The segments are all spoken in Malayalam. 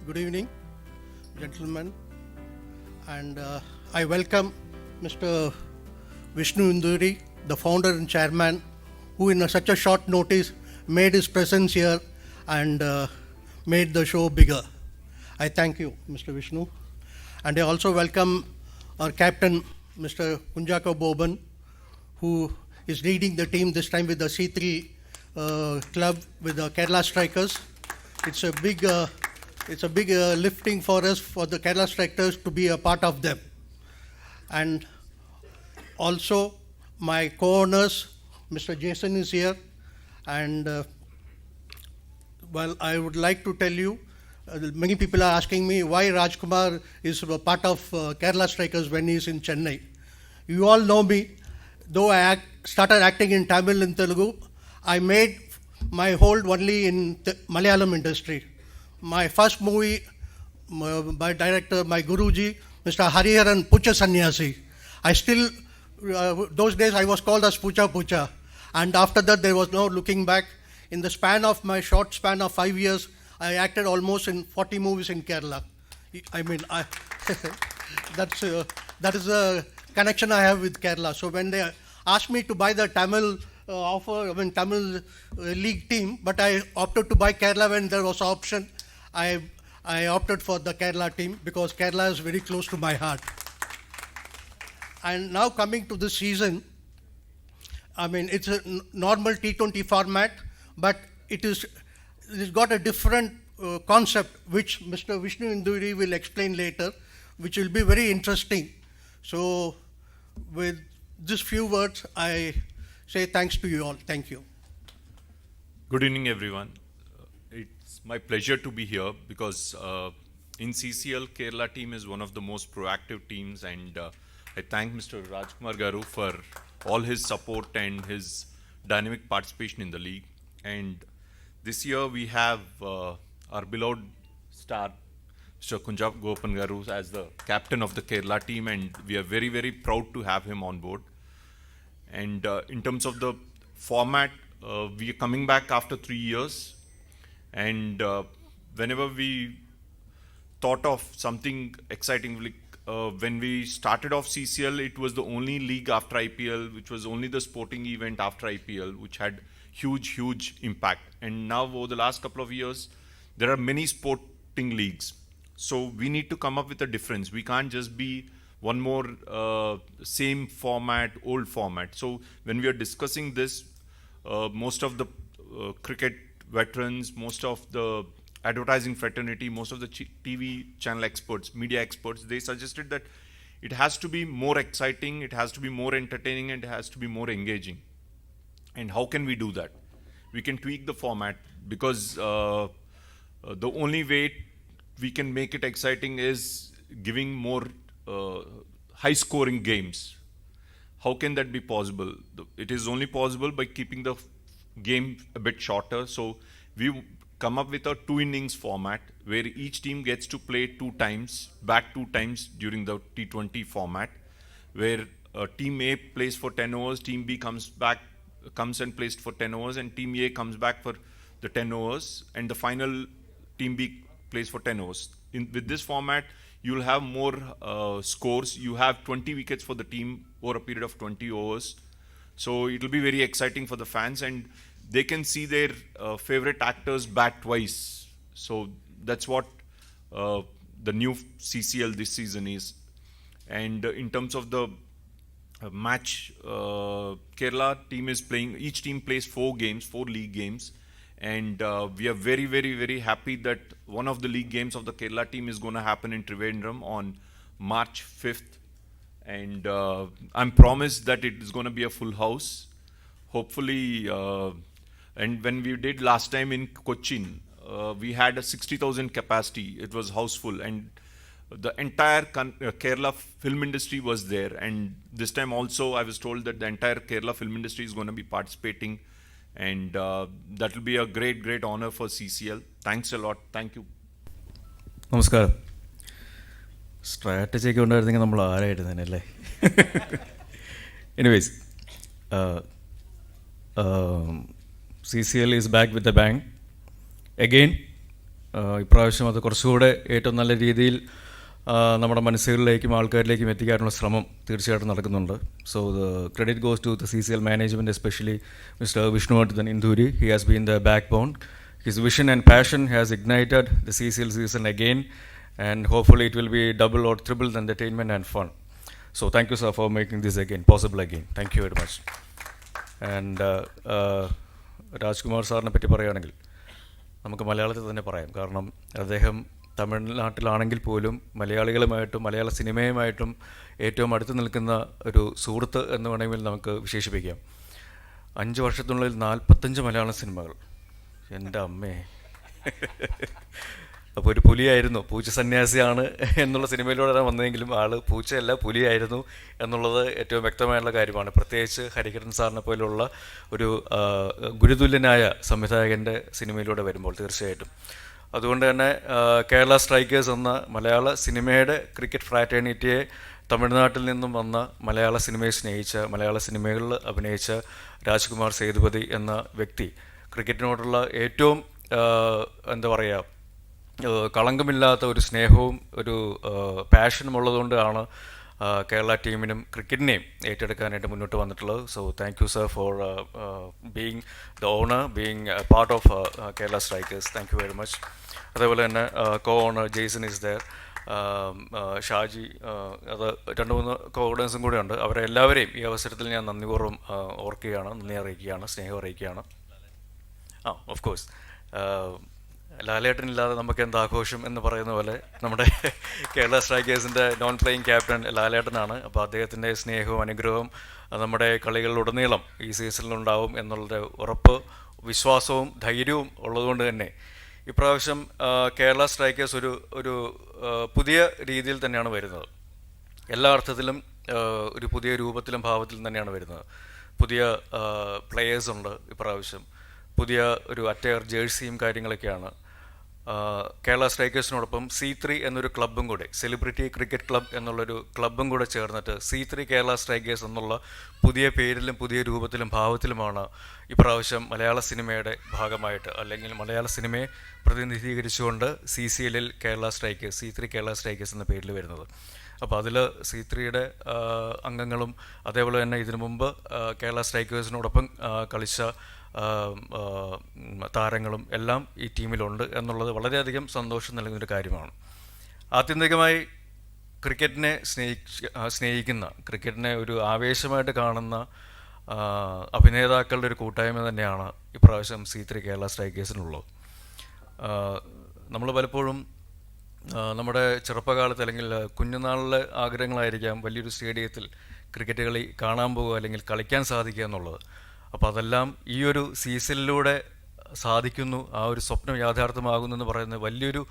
Good evening, gentlemen, and I welcome Mr. Vishnu Induri, the founder and chairman, who in such a short notice made his presence here and made the show bigger. I thank you, Mr. Vishnu. And I also welcome our captain, Mr. Kunjaka Boban, who is leading the team this time with the C3 club with the Kerala Strikers. It's a big lifting for us, for the Kerala Strikers to be a part of them. And also my co-owners, Mr. Jason is here, and I would like to tell you, many people are asking me why Rajkumar is a part of Kerala Strikers when he is in Chennai. You all know me, though I started acting in Tamil and Telugu, I made my hold only in the Malayalam industry. My first movie, my director, my Guruji, Mr. Hariharan Pucha Sannyasi. I still, those days I was called as Pucha Pucha. And after that there was no looking back. In the span of my short span of 5 years, I acted almost in 40 movies in Kerala. That is a connection I have with Kerala. So when they asked me to buy the Tamil Tamil league team, but I opted to buy Kerala when there was an option. I opted for the Kerala team because Kerala is very close to my heart. And now coming to this season, it's a normal T20 format, but it's got a different concept, which Mr. Vishnu Induri will explain later, which will be very interesting. So with these few words, I say thanks to you all. Thank you. Good evening, everyone. It's my pleasure to be here because in CCL, Kerala team is one of the most proactive teams, and I thank Mr. Rajkumar Garu for all his support and his dynamic participation in the league. And this year we have our beloved star, Mr. Kunjaka Boban Garu, as the captain of the Kerala team, and we are very, very proud to have him on board. And in terms of the format, we are coming back after 3 years, and whenever we thought of something exciting, like when we started off CCL, it was the only league after IPL, which was only the sporting event after IPL, which had huge impact. And now over the last couple of years, there are many sporting leagues. So we need to come up with a difference. We can't just be one more same format, old format. So when we are discussing this, most of the cricket veterans, most of the advertising fraternity, most of the TV channel experts, media experts, they suggested that it has to be more exciting, it has to be more entertaining, and it has to be more engaging. And how can we do that? We can tweak the format, because the only way we can make it exciting is giving more high scoring games. How can that be possible? It is only possible by keeping the game a bit shorter. So we come up with a 2 innings format where each team gets to play 2 times, bat 2 times during the T20 format, where team A plays for 10 overs, team B comes and plays for 10 overs, and team A comes back for the 10 overs, and the final team B plays for 10 overs. With this format, you'll have more scores. You have 20 wickets for the team over a period of 20 overs. So it'll be very exciting for the fans, and they can see their favorite actors bat twice. So that's what the new CCL this season is. And in terms of the match, Kerala team is playing, each team plays 4 league games. And we are very happy that one of the league games of the Kerala team is going to happen in Trivandrum on March 5th. And I'm promised that it is going to be a full house. Hopefully, and when we did last time in Cochin, we had a 60,000 capacity. It was houseful, and the entire Kerala film industry was there. And this time also, I was told that the entire Kerala film industry is going to be participating. And that will be a great honor for CCL. Thanks a lot. Thank you. നമസ്കാരം. സ്ട്രാറ്റജിയൊക്കെ ഉണ്ടായിരുന്നെങ്കിൽ നമ്മൾ ആരായിരുന്നല്ലേ. Anyways, CCL is back with a bang. Again, ഇപ്രാവശ്യം അത് കുറച്ചുകൂടെ ഏറ്റവും നല്ല രീതിയിൽ നമ്മുടെ മനസ്സുകളിലേക്കും ആൾക്കാരിലേക്കും എത്തിക്കാനുള്ള ശ്രമം തീർച്ചയായിട്ടും നടക്കുന്നുണ്ട്. So the credit goes to the CCL management, especially mister Vishnuvardhan Induri. He has been the backbone. His vision and passion has ignited the CCL season again, and hopefully it will be double or triple the entertainment and fun. So thank you, sir, for making this again possible again. Thank you very much. And Rajkumar സാറിനെ പറ്റി പറയുകയാണെങ്കിൽ നമുക്ക് മലയാളത്തിൽ തന്നെ പറയാം. കാരണം അദ്ദേഹം തമിഴ്നാട്ടിലാണെങ്കിൽ പോലും മലയാളികളുമായിട്ടും മലയാള സിനിമയുമായിട്ടും ഏറ്റവും അടുത്ത് നിൽക്കുന്ന ഒരു സുഹൃത്ത് എന്ന് വേണമെങ്കിൽ നമുക്ക് വിശേഷിപ്പിക്കാം. 5 വർഷത്തിനുള്ളിൽ 45 മലയാള സിനിമകൾ. എൻ്റെ അമ്മേ. അപ്പോൾ ഒരു പുലിയായിരുന്നു, പൂച്ച സന്യാസിയാണ് എന്നുള്ള സിനിമയിലൂടെ വന്നതെങ്കിലും ആൾ പൂച്ചയല്ല പുലിയായിരുന്നു എന്നുള്ളത് ഏറ്റവും വ്യക്തമായുള്ള കാര്യമാണ്. പ്രത്യേകിച്ച് ഹരിഹരൻ സാറിനെ പോലുള്ള ഒരു ഗുരുതുല്യനായ സംവിധായകൻ്റെ സിനിമയിലൂടെ വരുമ്പോൾ തീർച്ചയായിട്ടും. അതുകൊണ്ട് തന്നെ കേരള സ്ട്രൈക്കേഴ്സ് എന്ന മലയാള സിനിമയുടെ ക്രിക്കറ്റ് ഫ്രാറ്റേണിറ്റിയെ തമിഴ്നാട്ടിൽ നിന്നും വന്ന മലയാള സിനിമയെ സ്നേഹിച്ച, മലയാള സിനിമകളിൽ അഭിനയിച്ച രാജ്കുമാർ സേതുപതി എന്ന വ്യക്തി ക്രിക്കറ്റിനോടുള്ള ഏറ്റവും എന്താ പറയുക, കളങ്കമില്ലാത്ത ഒരു സ്നേഹവും ഒരു പാഷനും ഉള്ളതുകൊണ്ടാണ് കേരള ടീമിനും ക്രിക്കറ്റിനെയും ഏറ്റെടുക്കാനായിട്ട് മുന്നോട്ട് വന്നിട്ടുള്ളത്. So thank you sir for being the owner, being part of Kerala Strikers. Thank you very much. അതേപോലെ തന്നെ co owner Jaison is there, Shaji, അത് 2-3 കോ-ഓർഡിനേഴ്സും കൂടെ ഉണ്ട്. അവരെ എല്ലാവരെയും ഈ അവസരത്തിൽ ഞാൻ നന്ദിപൂർവ്വം ഓർക്കുകയാണ്, നന്ദി അറിയിക്കുകയാണ്, സ്നേഹം അറിയിക്കുകയാണ്. ഓഫ് കോഴ്സ് ലാലേട്ടനില്ലാതെ നമുക്ക് എന്ത് ആഘോഷം എന്ന് പറയുന്ന പോലെ നമ്മുടെ കേരള സ്ട്രൈക്കേഴ്സിൻ്റെ നോൺ പ്ലേയിങ് ക്യാപ്റ്റൻ ലാലേട്ടനാണ്. അപ്പോൾ അദ്ദേഹത്തിൻ്റെ സ്നേഹവും അനുഗ്രഹവും നമ്മുടെ കളികളിലുടനീളം ഈ സീസണിലുണ്ടാവും എന്നുള്ള ഉറപ്പ്, വിശ്വാസവും ധൈര്യവും ഉള്ളതുകൊണ്ട് തന്നെ ഇപ്രാവശ്യം കേരള സ്ട്രൈക്കേഴ്സ് ഒരു പുതിയ രീതിയിൽ തന്നെയാണ് വരുന്നത്. എല്ലാ അർത്ഥത്തിലും ഒരു പുതിയ രൂപത്തിലും ഭാവത്തിലും തന്നെയാണ് വരുന്നത്. പുതിയ പ്ലെയേഴ്സ് ഉണ്ട് ഇപ്രാവശ്യം, പുതിയ ഒരു അറ്റയർ ജേഴ്സിയും കാര്യങ്ങളൊക്കെയാണ്. കേരള സ്ട്രൈക്കേഴ്സിനോടൊപ്പം C3 എന്നൊരു ക്ലബ്ബും കൂടെ, സെലിബ്രിറ്റി ക്രിക്കറ്റ് ക്ലബ്ബ് എന്നുള്ളൊരു ക്ലബ്ബും കൂടെ ചേർന്നിട്ട് C3 കേരള സ്ട്രൈക്കേഴ്സ് എന്നുള്ള പുതിയ പേരിലും പുതിയ രൂപത്തിലും ഭാവത്തിലുമാണ് ഇപ്രാവശ്യം മലയാള സിനിമയുടെ ഭാഗമായിട്ട്, അല്ലെങ്കിൽ മലയാള സിനിമയെ പ്രതിനിധീകരിച്ചുകൊണ്ട് CCLൽ Kerala Strikers, C3 Kerala Strikers എന്ന പേരിൽ വരുന്നത്. അപ്പോൾ അതിൽ C3യുടെ അംഗങ്ങളും അതേപോലെ തന്നെ ഇതിനു മുമ്പ് കേരള സ്ട്രൈക്കേഴ്സിനോടൊപ്പം കളിച്ച താരങ്ങളും എല്ലാം ഈ ടീമിലുണ്ട് എന്നുള്ളത് വളരെയധികം സന്തോഷം നൽകുന്നൊരു കാര്യമാണ്. ആത്യന്തികമായി ക്രിക്കറ്റിനെ സ്നേഹിക്കുന്ന, ക്രിക്കറ്റിനെ ഒരു ആവേശമായിട്ട് കാണുന്ന അഭിനേതാക്കളുടെ ഒരു കൂട്ടായ്മ തന്നെയാണ് ഇപ്രാവശ്യം C3 കേരള സ്ട്രൈക്കേഴ്സിനുള്ളത്. നമ്മൾ പലപ്പോഴും നമ്മുടെ ചെറുപ്പകാലത്ത് അല്ലെങ്കിൽ കുഞ്ഞുനാളിലെ ആഗ്രഹങ്ങളായിരിക്കാം വലിയൊരു സ്റ്റേഡിയത്തിൽ ക്രിക്കറ്റ് കളി കാണാൻ പോകുക അല്ലെങ്കിൽ കളിക്കാൻ സാധിക്കുക എന്നുള്ളത്. അപ്പോൾ അതെല്ലാം ഈ ഒരു സീസണിലൂടെ സാധിക്കുന്നു, ആ ഒരു സ്വപ്നം യാഥാർത്ഥ്യമാകുന്നു എന്ന് പറയുന്നത് വലിയൊരു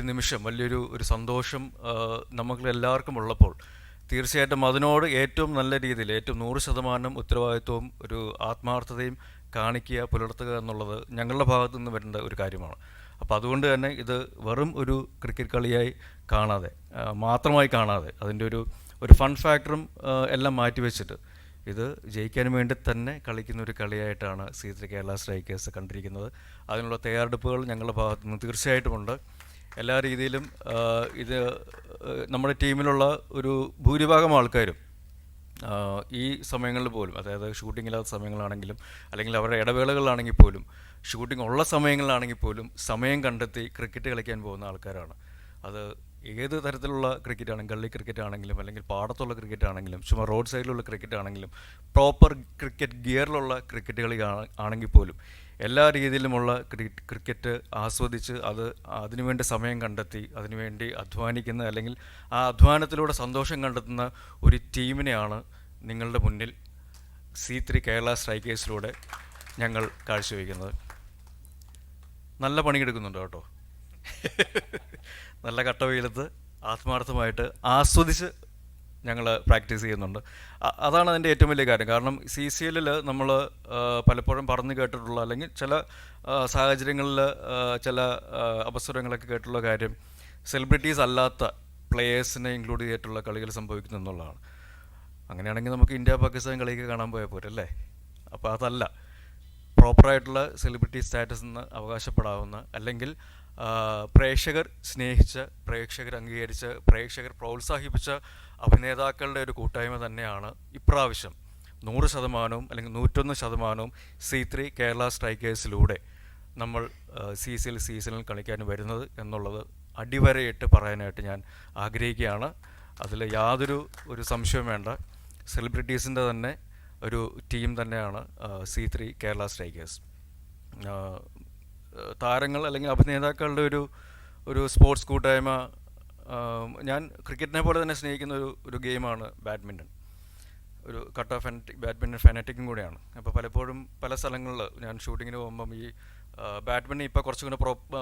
നിമിഷം, വലിയൊരു സന്തോഷം നമുക്ക് എല്ലാവർക്കും ഉള്ളപ്പോൾ തീർച്ചയായിട്ടും അതിനോട് ഏറ്റവും നല്ല രീതിയിൽ, ഏറ്റവും 100% ഉത്തരവാദിത്വവും ഒരു ആത്മാർത്ഥതയും പുലർത്തുക എന്നുള്ളത് ഞങ്ങളുടെ ഭാഗത്തു നിന്ന് വരേണ്ട ഒരു കാര്യമാണ്. അപ്പോൾ അതുകൊണ്ട് തന്നെ ഇത് വെറും ഒരു ക്രിക്കറ്റ് കളിയായി കാണാതെ, മാത്രമായി കാണാതെ, അതിൻ്റെ ഒരു ഫൺ ഫാക്ടറും എല്ലാം മാറ്റിവെച്ചിട്ട് ഇത് ജയിക്കാൻ വേണ്ടി തന്നെ കളിക്കുന്ന ഒരു കളിയായിട്ടാണ് C3 കേരള സ്ട്രൈക്കേഴ്സ് കണ്ടിരിക്കുന്നത്. അതിനുള്ള തയ്യാറെടുപ്പുകൾ ഞങ്ങളുടെ ഭാഗത്തു നിന്ന് തീർച്ചയായിട്ടുമുണ്ട്. എല്ലാ രീതിയിലും ഇത് നമ്മുടെ ടീമിലുള്ള ഒരു ഭൂരിഭാഗം ആൾക്കാരും ഈ സമയങ്ങളിൽ പോലും, അതായത് ഷൂട്ടിംഗ് ഇല്ലാത്ത സമയങ്ങളാണെങ്കിലും അല്ലെങ്കിൽ അവരുടെ ഇടവേളകളാണെങ്കിൽ പോലും, ഷൂട്ടിംഗ് ഉള്ള സമയങ്ങളിലാണെങ്കിൽ പോലും സമയം കണ്ടെത്തി ക്രിക്കറ്റ് കളിക്കാൻ പോകുന്ന ആൾക്കാരാണ്. അത് ഏത് തരത്തിലുള്ള ക്രിക്കറ്റാണെങ്കിലും, ഗള്ളി ക്രിക്കറ്റ് ആണെങ്കിലും അല്ലെങ്കിൽ പാടത്തുള്ള ക്രിക്കറ്റ് ആണെങ്കിലും ചുമ്മാ റോഡ് സൈഡിലുള്ള ക്രിക്കറ്റ് ആണെങ്കിലും പ്രോപ്പർ ക്രിക്കറ്റ് ഗിയറിലുള്ള ക്രിക്കറ്റ് കളി ആണെങ്കിൽ പോലും എല്ലാ രീതിയിലുമുള്ള ക്രിക്കറ്റ് ആസ്വദിച്ച് അതിനുവേണ്ടി സമയം കണ്ടെത്തി അതിനുവേണ്ടി അധ്വാനിക്കുന്ന, അല്ലെങ്കിൽ ആ അധ്വാനത്തിലൂടെ സന്തോഷം കണ്ടെത്തുന്ന ഒരു ടീമിനെയാണ് നിങ്ങളുടെ മുന്നിൽ C3 കേരള സ്ട്രൈക്കേഴ്സിലൂടെ ഞങ്ങൾ കാഴ്ചവെക്കുന്നത്. നല്ല പണിയെടുക്കുന്നുണ്ട് കേട്ടോ. നല്ല കട്ടവെയിലത്ത് ആത്മാർത്ഥമായിട്ട് ആസ്വദിച്ച് ഞങ്ങൾ പ്രാക്ടീസ് ചെയ്യുന്നുണ്ട്. അതാണ് അതിൻ്റെ ഏറ്റവും വലിയ കാര്യം. കാരണം CCLൽ നമ്മൾ പലപ്പോഴും പറഞ്ഞു കേട്ടിട്ടുള്ള, അല്ലെങ്കിൽ ചില സാഹചര്യങ്ങളിൽ ചില അവസരങ്ങളൊക്കെ കേട്ടിട്ടുള്ള കാര്യം, സെലിബ്രിറ്റീസ് അല്ലാത്ത പ്ലെയേഴ്സിനെ ഇൻക്ലൂഡ് ചെയ്തിട്ടുള്ള കളികൾ സംഭവിക്കുന്നു എന്നുള്ളതാണ്. അങ്ങനെയാണെങ്കിൽ നമുക്ക് ഇന്ത്യ പാകിസ്ഥാൻ കളിയൊക്കെ കാണാൻ പോയാൽ പോരല്ലേ? അപ്പോൾ അതല്ല, പ്രോപ്പറായിട്ടുള്ള സെലിബ്രിറ്റി സ്റ്റാറ്റസ് എന്ന് അവകാശപ്പെടാവുന്ന, അല്ലെങ്കിൽ പ്രേക്ഷകർ സ്നേഹിച്ച, പ്രേക്ഷകർ അംഗീകരിച്ച്, പ്രേക്ഷകർ പ്രോത്സാഹിപ്പിച്ച അഭിനേതാക്കളുടെ ഒരു കൂട്ടായ്മ തന്നെയാണ് ഇപ്രാവശ്യം 100% അല്ലെങ്കിൽ 101% C3 കേരള സ്ട്രൈക്കേഴ്സിലൂടെ നമ്മൾ CCL സീസണിൽ കളിക്കാൻ വരുന്നത് എന്നുള്ളത് അടിവരയിട്ട് പറയാനായിട്ട് ഞാൻ ആഗ്രഹിക്കുകയാണ്. അതിൽ യാതൊരു സംശയവും വേണ്ട. സെലിബ്രിറ്റീസിൻ്റെ തന്നെ ഒരു ടീം തന്നെയാണ് C3 കേരള സ്ട്രൈക്കേഴ്സ്. താരങ്ങൾ അല്ലെങ്കിൽ അഭിനേതാക്കളുടെ ഒരു സ്പോർട്സ് കൂട്ടായ്മ. ഞാൻ ക്രിക്കറ്റിനെ പോലെ തന്നെ സ്നേഹിക്കുന്ന ഒരു ഗെയിമാണ് ബാഡ്മിൻ്റൺ. ഒരു കട്ട ബാഡ്മിൻ്റൺ ഫാനാറ്റിക്കും കൂടെയാണ്. അപ്പോൾ പലപ്പോഴും പല സ്ഥലങ്ങളിൽ ഞാൻ ഷൂട്ടിങ്ങിന് പോകുമ്പം ഈ ബാഡ്മിൻ്റൺ ഇപ്പോൾ കുറച്ചും കൂടെ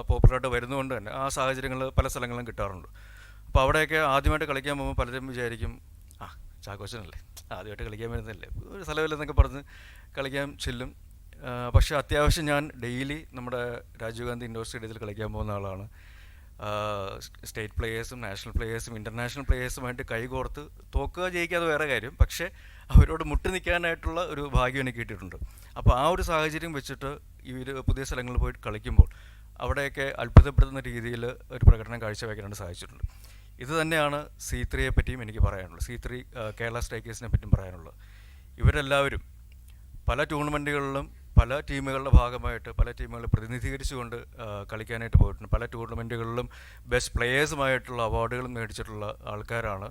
പോപ്പുലറായിട്ട് വരുന്നതുകൊണ്ട് തന്നെ ആ സാഹചര്യങ്ങൾ പല സ്ഥലങ്ങളിലും കിട്ടാറുണ്ട്. അപ്പോൾ അവിടെയൊക്കെ ആദ്യമായിട്ട് കളിക്കാൻ പോകുമ്പോൾ പലരും വിചാരിക്കും, ചാക്കോച്ചനല്ലേ ആദ്യമായിട്ട് കളിക്കാൻ വരുന്നില്ലേ, ഒരു സ്ഥലമില്ലെന്നൊക്കെ പറഞ്ഞ് കളിക്കാൻ ചെല്ലും. പക്ഷേ അത്യാവശ്യം ഞാൻ ഡെയിലി നമ്മുടെ രാജീവ് ഗാന്ധി ഇൻഡോർ സ്റ്റേഡിയത്തിൽ കളിക്കാൻ പോകുന്ന ആളാണ്. സ്റ്റേറ്റ് പ്ലേയേഴ്സും നാഷണൽ പ്ലേയേഴ്സും ഇൻ്റർനാഷണൽ പ്ലേയേഴ്സുമായിട്ട് കൈകോർത്ത് തോക്കുക ജയിക്കാതെ വേറെ കാര്യം, പക്ഷേ അവരോട് മുട്ടി നിൽക്കാനായിട്ടുള്ള ഒരു ഭാഗ്യം എനിക്ക് കിട്ടിയിട്ടുണ്ട്. അപ്പോൾ ആ ഒരു സാഹചര്യം വെച്ചിട്ട് ഇവർ പുതിയ സ്ഥലങ്ങളിൽ പോയി കളിക്കുമ്പോൾ അവിടെയൊക്കെ അത്ഭുതപ്പെടുത്തുന്ന രീതിയിൽ ഒരു പ്രകടനം കാഴ്ചവെക്കാനായിട്ട് സാധിച്ചിട്ടുണ്ട്. ഇത് തന്നെയാണ് C3യെ പറ്റിയും എനിക്ക് പറയാനുള്ളത്, C3 കേരള സ്ട്രൈക്കേഴ്സിനെ പറ്റിയും പറയാനുള്ളത്. ഇവരെല്ലാവരും പല ടൂർണമെൻറ്റുകളിലും പല ടീമുകളുടെ ഭാഗമായിട്ട് പല ടീമുകളെ പ്രതിനിധീകരിച്ചുകൊണ്ട് കളിക്കാനായിട്ട് പോയിട്ടുണ്ട്. പല ടൂർണമെൻറ്റുകളിലും ബെസ്റ്റ് പ്ലേയേഴ്സുമായിട്ടുള്ള അവാർഡുകളും മേടിച്ചിട്ടുള്ള ആൾക്കാരാണ്.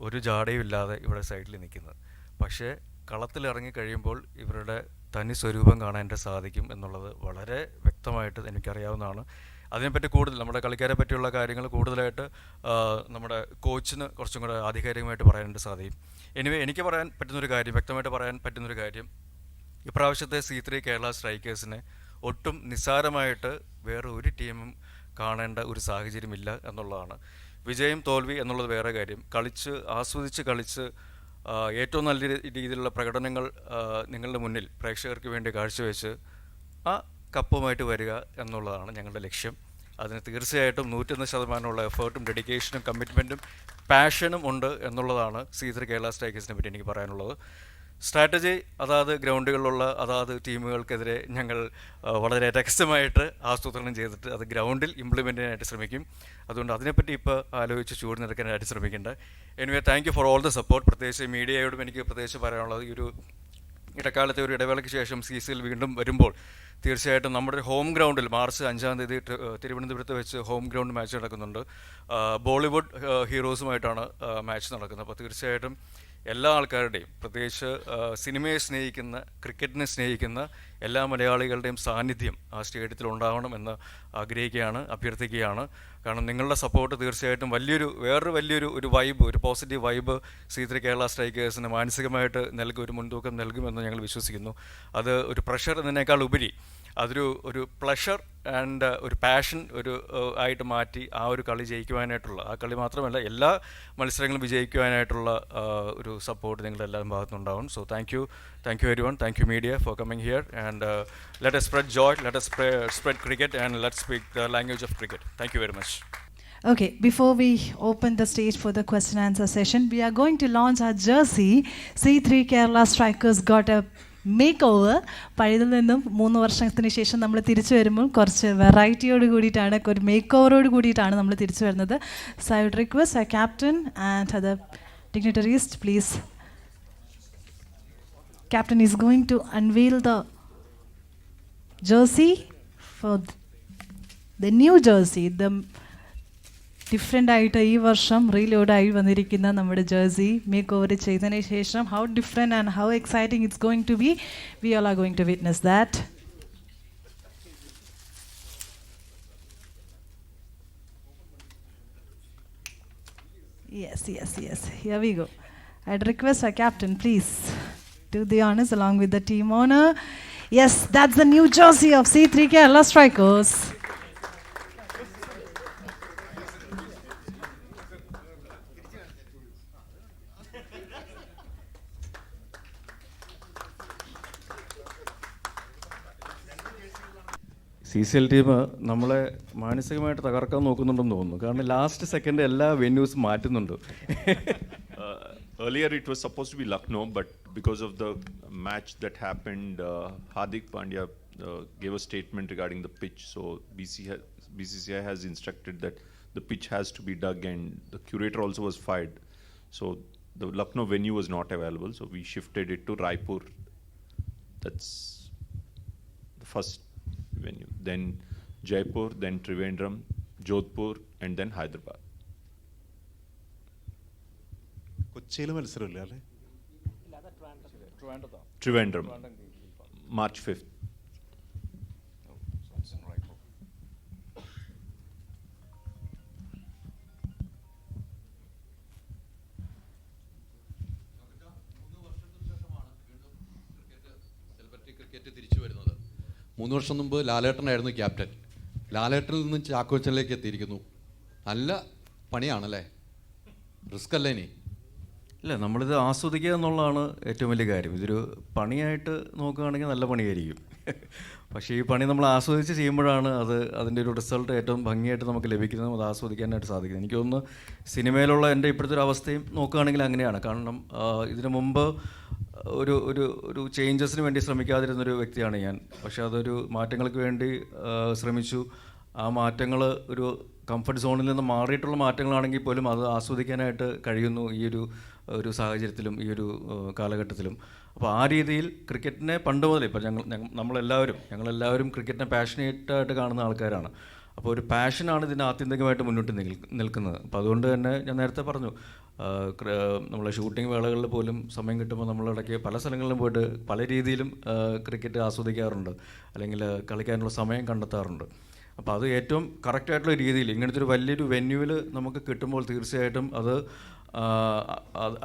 ഒരു ജാടയും ഇല്ലാതെ ഇവിടെ സൈഡിൽ നിൽക്കുന്നത്. പക്ഷേ കളത്തിലിറങ്ങി കഴിയുമ്പോൾ ഇവരുടെ തനി സ്വരൂപം കാണാനായിട്ട് സാധിക്കും എന്നുള്ളത് വളരെ വ്യക്തമായിട്ട് എനിക്കറിയാവുന്നതാണ്. അതിനെപ്പറ്റി കൂടുതൽ നമ്മുടെ കളിക്കാരെ പറ്റിയുള്ള കാര്യങ്ങൾ കൂടുതലായിട്ട് നമ്മുടെ കോച്ചിന് കുറച്ചും കൂടെ ആധികാരികമായിട്ട് പറയാനായിട്ട് സാധിക്കും. എനിക്ക് പറയാൻ പറ്റുന്നൊരു കാര്യം, വ്യക്തമായിട്ട് പറയാൻ പറ്റുന്നൊരു കാര്യം, ഇപ്രാവശ്യത്തെ C3 കേരള സ്ട്രൈക്കേഴ്സിനെ ഒട്ടും നിസ്സാരമായിട്ട് വേറെ ഒരു ടീമും കാണേണ്ട ഒരു സാഹചര്യമില്ല എന്നുള്ളതാണ്. വിജയം തോൽവി എന്നുള്ളത് വേറെ കാര്യം. ആസ്വദിച്ച് കളിച്ച് ഏറ്റവും നല്ല രീതിയിലുള്ള പ്രകടനങ്ങൾ നിങ്ങളുടെ മുന്നിൽ പ്രേക്ഷകർക്ക് വേണ്ടി കാഴ്ചവെച്ച് ആ കപ്പുമായിട്ട് വരിക എന്നുള്ളതാണ് ഞങ്ങളുടെ ലക്ഷ്യം. അതിന് തീർച്ചയായിട്ടും 101% എഫേർട്ടും ഡെഡിക്കേഷനും കമ്മിറ്റ്മെൻറ്റും പാഷനും ഉണ്ട് എന്നുള്ളതാണ് C3 കേരള സ്ട്രൈക്കേഴ്സിനെ പറ്റി എനിക്ക് പറയാനുള്ളത്. സ്ട്രാറ്റജി അതാത് ഗ്രൗണ്ടുകളിലുള്ള അതാത് ടീമുകൾക്കെതിരെ ഞങ്ങൾ വളരെ രഹസ്യമായിട്ട് ആസൂത്രണം ചെയ്തിട്ട് അത് ഗ്രൗണ്ടിൽ ഇംപ്ലിമെൻ്റ് ചെയ്യാനായിട്ട് ശ്രമിക്കും. അതുകൊണ്ട് അതിനെപ്പറ്റി ഇപ്പോൾ ആലോചിച്ച് ചൂട് നിറക്കാനായിട്ട് ശ്രമിക്കേണ്ട. Anyway thank you for all the support. പ്രത്യേകിച്ച് മീഡിയയോടും എനിക്ക് പ്രത്യേകിച്ച് പറയാനുള്ളത്, ഈ ഒരു ഇടക്കാലത്തെ ഒരു ഇടവേളയ്ക്ക് ശേഷം CCL വീണ്ടും വരുമ്പോൾ തീർച്ചയായിട്ടും നമ്മുടെ ഹോം ഗ്രൗണ്ടിൽ മാർച്ച് 5-ാം തീയതി തിരുവനന്തപുരത്ത് വെച്ച് ഹോം ഗ്രൗണ്ട് മാച്ച് നടക്കുന്നുണ്ട്. ബോളിവുഡ് ഹീറോസുമായിട്ടാണ് മാച്ച് നടക്കുന്നത്. അപ്പോൾ തീർച്ചയായിട്ടും എല്ലാ ആൾക്കാരുടെയും, പ്രത്യേകിച്ച് സിനിമയെ സ്നേഹിക്കുന്ന, ക്രിക്കറ്റിനെ സ്നേഹിക്കുന്ന എല്ലാ മലയാളികളുടെയും സാന്നിധ്യം ആ സ്റ്റേഡിയത്തിൽ ഉണ്ടാവണമെന്ന് ആഗ്രഹിക്കുകയാണ്, അഭ്യർത്ഥിക്കുകയാണ്. കാരണം നിങ്ങളുടെ സപ്പോർട്ട് തീർച്ചയായിട്ടും വേറൊരു വലിയൊരു വൈബ്, ഒരു പോസിറ്റീവ് വൈബ് C3 കേരള സ്ട്രൈക്കേഴ്സിന് മാനസികമായിട്ട് ഒരു മുൻതൂക്കം നൽകുമെന്ന് ഞങ്ങൾ വിശ്വസിക്കുന്നു. അത് ഒരു പ്രഷർ എന്നതിനേക്കാൾ ഉപരി ഒരു പ്ലഷർ ആൻഡ് ഒരു പാഷൻ ആയിട്ട് മാറ്റി ആ ഒരു കളി ജയിക്കുവാനായിട്ടുള്ള, ആ കളി മാത്രമല്ല എല്ലാ മത്സരങ്ങളും വിജയിക്കുവാനായിട്ടുള്ള ഒരു സപ്പോർട്ട് നിങ്ങളുടെ എല്ലാവരും ഭാഗത്തുനിന്നുണ്ടാവും. So thank you everyone, thank you media for coming here, and let us spread joy, let us spread cricket, and let's speak the language of cricket. Thank you very much. Okay, before we open the stage for the question and answer session, we are going to launch our jersey. C3 Kerala Strikers got a makeover. പഴയതിൽ നിന്നും 3 വർഷത്തിന് ശേഷം നമ്മൾ തിരിച്ചു വരുമ്പോൾ കുറച്ച് വെറൈറ്റിയോട് കൂടിയിട്ടാണ്, ഒരു മേക്ക് ഓവറോട് കൂടിയിട്ടാണ് നമ്മൾ തിരിച്ചു വരുന്നത്. So I would request our captain and other dignitaries, please. Captain is going to unveil the jersey for the new jersey, the different ആയിട്ട് ഈ വർഷം റീലോഡായി വന്നിരിക്കുന്ന നമ്മുടെ ജേഴ്സി മേക്ക് ഓവർ ചെയ്തതിന് ശേഷം how different and how exciting it's going to be, we all are going to witness that. Yes. Here we go. I'd request our captain, please, do the honors along with the team owner. Yes, that's the new jersey of C3 Kerala Strikers. CCL team നമ്മളെ മാനസികമായിട്ട് തകർക്കാൻ നോക്കുന്നുണ്ടെന്ന് തോന്നുന്നു. കാരണം ലാസ്റ്റ് സെക്കൻഡ് എല്ലാ വെന്യൂസും മാറ്റുന്നുണ്ട്. Earlier it was supposed to be Lucknow, but because of the match that happened, Hardik Pandya gave a statement regarding the pitch. So BCCI has instructed that the pitch has to be dug, and the curator also was fired. So the Lucknow venue was not available, so we shifted it to Raipur. That's the first venue. Then Jaipur, then Trivandrum, Jodhpur, and then Hyderabad. കൊച്ചിയിൽ മത്സരമില്ല അല്ലേ? Trivandrum, March 5th. ക്രിക്കറ്റ് തിരിച്ചു വരുന്നത് 3 വർഷം മുമ്പ് ലാലേട്ടനായിരുന്നു ക്യാപ്റ്റൻ. ലാലേട്ടനിൽ നിന്നും ചാക്കോച്ചനിലേക്ക് എത്തിയിരിക്കുന്നു. നല്ല പണിയാണല്ലേ? റിസ്ക് അല്ലേ ഇനി? ഇല്ല, നമ്മളിത് ആസ്വദിക്കുക എന്നുള്ളതാണ് ഏറ്റവും വലിയ കാര്യം. ഇതൊരു പണിയായിട്ട് നോക്കുകയാണെങ്കിൽ നല്ല പണിയായിരിക്കും. പക്ഷേ ഈ പണി നമ്മൾ ആസ്വദിച്ച് ചെയ്യുമ്പോഴാണ് അതിൻ്റെ ഒരു റിസൾട്ട് ഏറ്റവും ഭംഗിയായിട്ട് നമുക്ക് ലഭിക്കുന്നതും അത് ആസ്വദിക്കാനായിട്ട് സാധിക്കുന്നത്. എനിക്ക് തോന്നുന്നു സിനിമയിലുള്ള എൻ്റെ ഇപ്പോഴത്തെ ഒരു അവസ്ഥയും നോക്കുകയാണെങ്കിൽ അങ്ങനെയാണ്. കാരണം ഇതിനു മുമ്പ് ഒരു ചേഞ്ചസിന് വേണ്ടി ശ്രമിക്കാതിരുന്നൊരു വ്യക്തിയാണ് ഞാൻ. പക്ഷേ അതൊരു മാറ്റങ്ങൾക്ക് വേണ്ടി ശ്രമിച്ചു. ആ മാറ്റങ്ങൾ ഒരു കംഫർട്ട് സോണിൽ നിന്ന് മാറിയിട്ടുള്ള മാറ്റങ്ങളാണെങ്കിൽ പോലും അത് ആസ്വദിക്കാനായിട്ട് കഴിയുന്നു ഈ ഒരു സാഹചര്യത്തിലും ഈ ഒരു കാലഘട്ടത്തിലും. അപ്പോൾ ആ രീതിയിൽ ക്രിക്കറ്റിനെ പണ്ട് മുതൽ ഇപ്പോൾ ഞങ്ങളെല്ലാവരും ക്രിക്കറ്റിനെ പാഷനേറ്റായിട്ട് കാണുന്ന ആൾക്കാരാണ്. അപ്പോൾ ഒരു പാഷനാണ് ഇതിന് ആത്യന്തികമായിട്ട് മുന്നോട്ട് നിൽക്കുന്നത്. അപ്പോൾ അതുകൊണ്ട് തന്നെ ഞാൻ നേരത്തെ പറഞ്ഞു, നമ്മളെ ഷൂട്ടിംഗ് വേളകളിൽ പോലും സമയം കിട്ടുമ്പോൾ നമ്മളിടയ്ക്ക് പല സ്ഥലങ്ങളിലും പോയിട്ട് പല രീതിയിലും ക്രിക്കറ്റ് ആസ്വദിക്കാറുണ്ട്, അല്ലെങ്കിൽ കളിക്കാനുള്ള സമയം കണ്ടെത്താറുണ്ട്. അപ്പോൾ അത് ഏറ്റവും കറക്റ്റായിട്ടുള്ള രീതിയിൽ ഇങ്ങനത്തെ ഒരു വലിയൊരു വെന്യൂവിൽ നമുക്ക് കിട്ടുമ്പോൾ തീർച്ചയായിട്ടും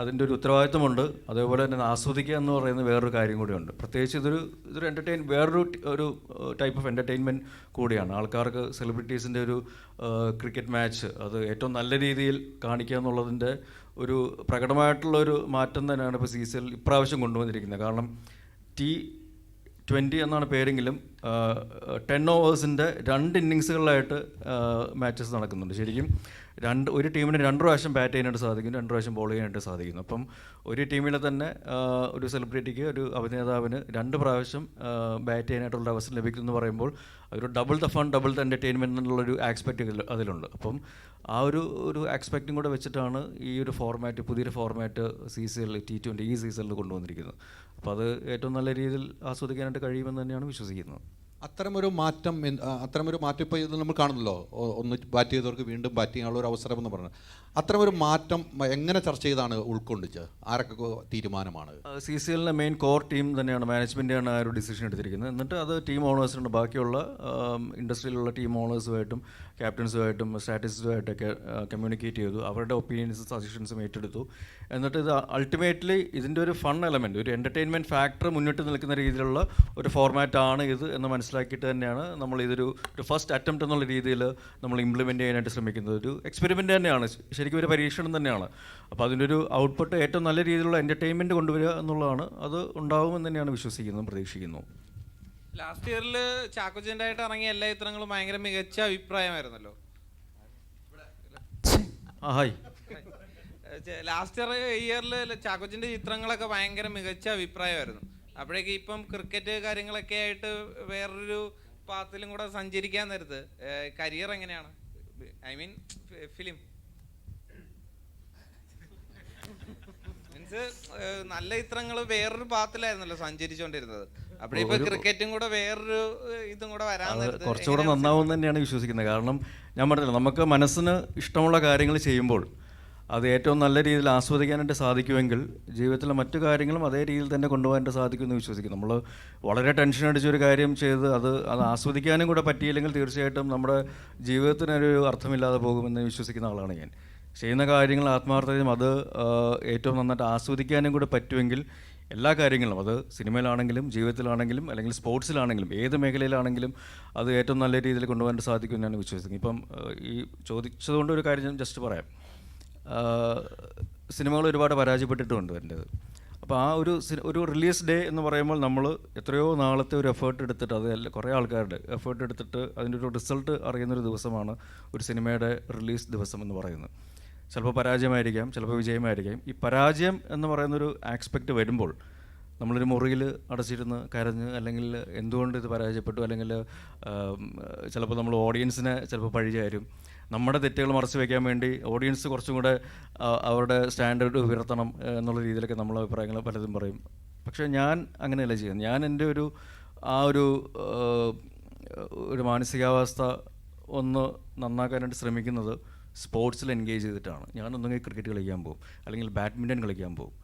അതിൻ്റെ ഒരു ഉത്തരവാദിത്വമുണ്ട്. അതേപോലെ തന്നെ ആസ്വദിക്കുക എന്ന് പറയുന്ന വേറൊരു കാര്യം കൂടിയുണ്ട്. പ്രത്യേകിച്ച് ഇതൊരു വേറൊരു ടൈപ്പ് ഓഫ് എൻ്റർടൈൻമെൻറ്റ് കൂടിയാണ്. ആൾക്കാർക്ക് സെലിബ്രിറ്റീസിൻ്റെ ഒരു ക്രിക്കറ്റ് മാച്ച് അത് ഏറ്റവും നല്ല രീതിയിൽ കാണിക്കുക എന്നുള്ളതിൻ്റെ ഒരു പ്രകടമായിട്ടുള്ളൊരു മാറ്റം തന്നെയാണ് ഇപ്പോൾ CCL ഇപ്രാവശ്യം കൊണ്ടുവന്നിരിക്കുന്നത്. കാരണം T20 എന്നാണ് പേരെങ്കിലും 10 ഓവേഴ്സിൻ്റെ 2 ഇന്നിങ്സുകളിലായിട്ട് മാച്ചസ് നടക്കുന്നുണ്ട്. ശരിക്കും ഒരു ടീമിന് 2 പ്രാവശ്യം ബാറ്റ് ചെയ്യാനായിട്ട് സാധിക്കും, 2 പ്രാവശ്യം ബോൾ ചെയ്യാനായിട്ട് സാധിക്കുന്നു. അപ്പം ഒരു ടീമിലെ തന്നെ ഒരു സെലിബ്രിറ്റിക്ക്, ഒരു അഭിനേതാവിന് 2 പ്രാവശ്യം ബാറ്റ് ചെയ്യാനായിട്ടുള്ള അവസരം ലഭിക്കുന്നു എന്ന് പറയുമ്പോൾ അതൊരു double the fun, double the entertainment എന്നുള്ളൊരു ആസ്പെക്റ്റ് അതിലുണ്ട്. അപ്പം ആ ഒരു ആസ്പെക്റ്റും കൂടെ വെച്ചിട്ടാണ് ഈ ഒരു പുതിയൊരു ഫോർമാറ്റ് CCL T20 ഈ സീസണിൽ കൊണ്ടുവന്നിരിക്കുന്നത്. അപ്പോൾ അത് ഏറ്റവും നല്ല രീതിയിൽ ആസ്വദിക്കാനായിട്ട് കഴിയുമെന്ന് തന്നെയാണ് വിശ്വസിക്കുന്നത്. അത്തരമൊരു മാറ്റം ഇപ്പോൾ ഇത് നമ്മൾ കാണുന്നല്ലോ, ഒന്ന് ബാറ്റ് ചെയ്തവർക്ക് വീണ്ടും ബാറ്റ് ചെയ്യാനുള്ള ഒരു അവസരം എന്ന് പറഞ്ഞത്. അത്തരമൊരു മാറ്റം എങ്ങനെ ചർച്ച ചെയ്താണ് ഉൾക്കൊണ്ടിച്ച്? ആരൊക്കെ തീരുമാനമാണ്? CCLന്റെ മെയിൻ കോർ ടീം തന്നെയാണ്, മാനേജ്മെൻറ്റാണ് ആ ഒരു ഡിസിഷൻ എടുത്തിരിക്കുന്നത്. എന്നിട്ട് അത് ടീം ഓണേഴ്സിനുണ്ട്, ബാക്കിയുള്ള ഇൻഡസ്ട്രിയിലുള്ള ടീം ഓണേഴ്സുമായിട്ടും ക്യാപ്റ്റൻസുമായിട്ടും സ്ട്രാറ്റജിസ്റ്റുമായിട്ടൊക്കെ കമ്മ്യൂണിക്കേറ്റ് ചെയ്തു. അവരുടെ ഒപ്പീനിയൻസും സജഷൻസും ഏറ്റെടുത്തു. എന്നിട്ട് ഇത് അൾട്ടിമേറ്റ്ലി ഇതിൻ്റെ ഒരു ഫൺ എലമെൻറ്റ്, ഒരു എൻ്റർടൈൻമെൻറ്റ് ഫാക്ടർ മുന്നിട്ട് നിൽക്കുന്ന രീതിയിലുള്ള ഒരു ഫോർമാറ്റാണ് ഇത് എന്ന് മനസ്സിലാക്കിയിട്ട് തന്നെയാണ് നമ്മൾ ഇതൊരു ഫസ്റ്റ് അറ്റംപ്റ്റ് എന്നുള്ള രീതിയിൽ നമ്മൾ ഇംപ്ലിമെൻറ്റ് ചെയ്യാനായിട്ട് ശ്രമിക്കുന്നത്. ഒരു എക്സ്പെരിമെൻ്റ് തന്നെയാണ്, ശരിക്കും ഒരു പരീക്ഷണം തന്നെയാണ്. അപ്പോൾ അതിൻ്റെ ഒരു ഔട്ട്പുട്ട് ഏറ്റവും നല്ല രീതിയിലുള്ള എൻ്റർടൈൻമെൻറ്റ് കൊണ്ടുവരിക എന്നുള്ളതാണ്. അത് ഉണ്ടാവുമെന്ന് തന്നെയാണ് വിശ്വസിക്കുന്നത്, പ്രതീക്ഷിക്കുന്നു. ലാസ്റ്റ് ഇയറിൽ ചാക്കോച്ചൻ്റായിട്ട് ഇറങ്ങിയ എല്ലാ ചിത്രങ്ങളും ഭയങ്കര മികച്ച അഭിപ്രായമായിരുന്നല്ലോ. ഹായ്. ലാസ്റ്റ് ഇയറിൽ ചാക്കോച്ചൻ്റെ ചിത്രങ്ങളൊക്കെ ഭയങ്കര മികച്ച അഭിപ്രായമായിരുന്നു. അപ്പോഴേക്ക് ഇപ്പം ക്രിക്കറ്റ് കാര്യങ്ങളൊക്കെ ആയിട്ട് വേറൊരു പാത്തിലും കൂടെ സഞ്ചരിക്കാൻ നേരത്ത് കരിയർ എങ്ങനെയാണ്? ഐ മീൻ ഫിലിം മീൻസ് നല്ല ചിത്രങ്ങൾ വേറൊരു പാത്തിലായിരുന്നല്ലോ സഞ്ചരിച്ചുകൊണ്ടിരുന്നത്. അവിടെ ഇപ്പൊ ക്രിക്കറ്റും കൂടെ വേറൊരു ഇതും കൂടെ വരാൻ കുറച്ചുകൂടെ നന്നാവും തന്നെയാണ് വിശ്വസിക്കുന്നത്. കാരണം ഞാൻ പറഞ്ഞില്ല, നമുക്ക് മനസ്സിന് ഇഷ്ടമുള്ള കാര്യങ്ങൾ ചെയ്യുമ്പോൾ അത് ഏറ്റവും നല്ല രീതിയിൽ ആസ്വദിക്കാനായിട്ട് സാധിക്കുമെങ്കിൽ ജീവിതത്തിലെ മറ്റു കാര്യങ്ങളും അതേ രീതിയിൽ തന്നെ കൊണ്ടുപോകാനായിട്ട് സാധിക്കുമെന്ന് വിശ്വസിക്കുന്നു. നമ്മൾ വളരെ ടെൻഷൻ അടിച്ചൊരു കാര്യം ചെയ്ത് അത് ആസ്വദിക്കാനും കൂടെ പറ്റിയില്ലെങ്കിൽ തീർച്ചയായിട്ടും നമ്മുടെ ജീവിതത്തിനൊരു അർത്ഥമില്ലാതെ പോകുമെന്ന് വിശ്വസിക്കുന്ന ആളാണ് ഞാൻ. ചെയ്യുന്ന കാര്യങ്ങൾ ആത്മാർത്ഥതയും അത് ഏറ്റവും നന്നായിട്ട് ആസ്വദിക്കാനും കൂടെ പറ്റുമെങ്കിൽ എല്ലാ കാര്യങ്ങളും, അത് സിനിമയിലാണെങ്കിലും ജീവിതത്തിലാണെങ്കിലും അല്ലെങ്കിൽ സ്പോർട്സിലാണെങ്കിലും ഏത് മേഖലയിലാണെങ്കിലും അത് ഏറ്റവും നല്ല രീതിയിൽ കൊണ്ടുപോകാനായിട്ട് സാധിക്കുമെന്ന് ഞാൻ വിശ്വസിക്കുന്നു. ഇപ്പം ഈ ചോദിച്ചതുകൊണ്ട് ഒരു കാര്യം ഞാൻ ജസ്റ്റ് പറയാം. സിനിമകൾ ഒരുപാട് പരാജയപ്പെട്ടിട്ടുമുണ്ട് എൻ്റേത്. അപ്പോൾ ആ ഒരു റിലീസ് ഡേ എന്ന് പറയുമ്പോൾ നമ്മൾ എത്രയോ നാളത്തെ ഒരു എഫേർട്ട് എടുത്തിട്ട്, അത് കുറേ ആൾക്കാരുടെ എഫേർട്ട് എടുത്തിട്ട് അതിൻ്റെ ഒരു റിസൾട്ട് അറിയുന്നൊരു ദിവസമാണ് ഒരു സിനിമയുടെ റിലീസ് ദിവസം എന്ന് പറയുന്നത്. ചിലപ്പോൾ പരാജയമായിരിക്കാം, ചിലപ്പോൾ വിജയമായിരിക്കാം. ഈ പരാജയം എന്ന് പറയുന്നൊരു ആസ്പെക്റ്റ് വരുമ്പോൾ നമ്മളൊരു മുറിയിൽ അടച്ചിരുന്ന് കരഞ്ഞ്, അല്ലെങ്കിൽ എന്തുകൊണ്ട് ഇത് പരാജയപ്പെട്ടു, അല്ലെങ്കിൽ ചിലപ്പോൾ നമ്മൾ ഓഡിയൻസിനെ ചിലപ്പോൾ പഴിചാരും. നമ്മുടെ തെറ്റുകൾ മറച്ചു വയ്ക്കാൻ വേണ്ടി ഓഡിയൻസ് കുറച്ചും കൂടെ അവരുടെ സ്റ്റാൻഡേർഡ് ഉയർത്തണം എന്നുള്ള രീതിയിലൊക്കെ നമ്മൾ അഭിപ്രായങ്ങൾ പലതും പറയും. പക്ഷേ ഞാൻ അങ്ങനെയല്ല ചെയ്യുന്നത്. ഞാൻ എൻ്റെ ഒരു മാനസികാവസ്ഥ ഒന്ന് നന്നാക്കാനായിട്ട് ശ്രമിക്കുന്നത് സ്പോർട്സിൽ എൻഗേജ് ചെയ്തിട്ടാണ്. ഞാനൊന്നെങ്കിൽ ക്രിക്കറ്റ് കളിക്കാൻ പോകും, അല്ലെങ്കിൽ ബാഡ്മിൻ്റൺ കളിക്കാൻ പോകും.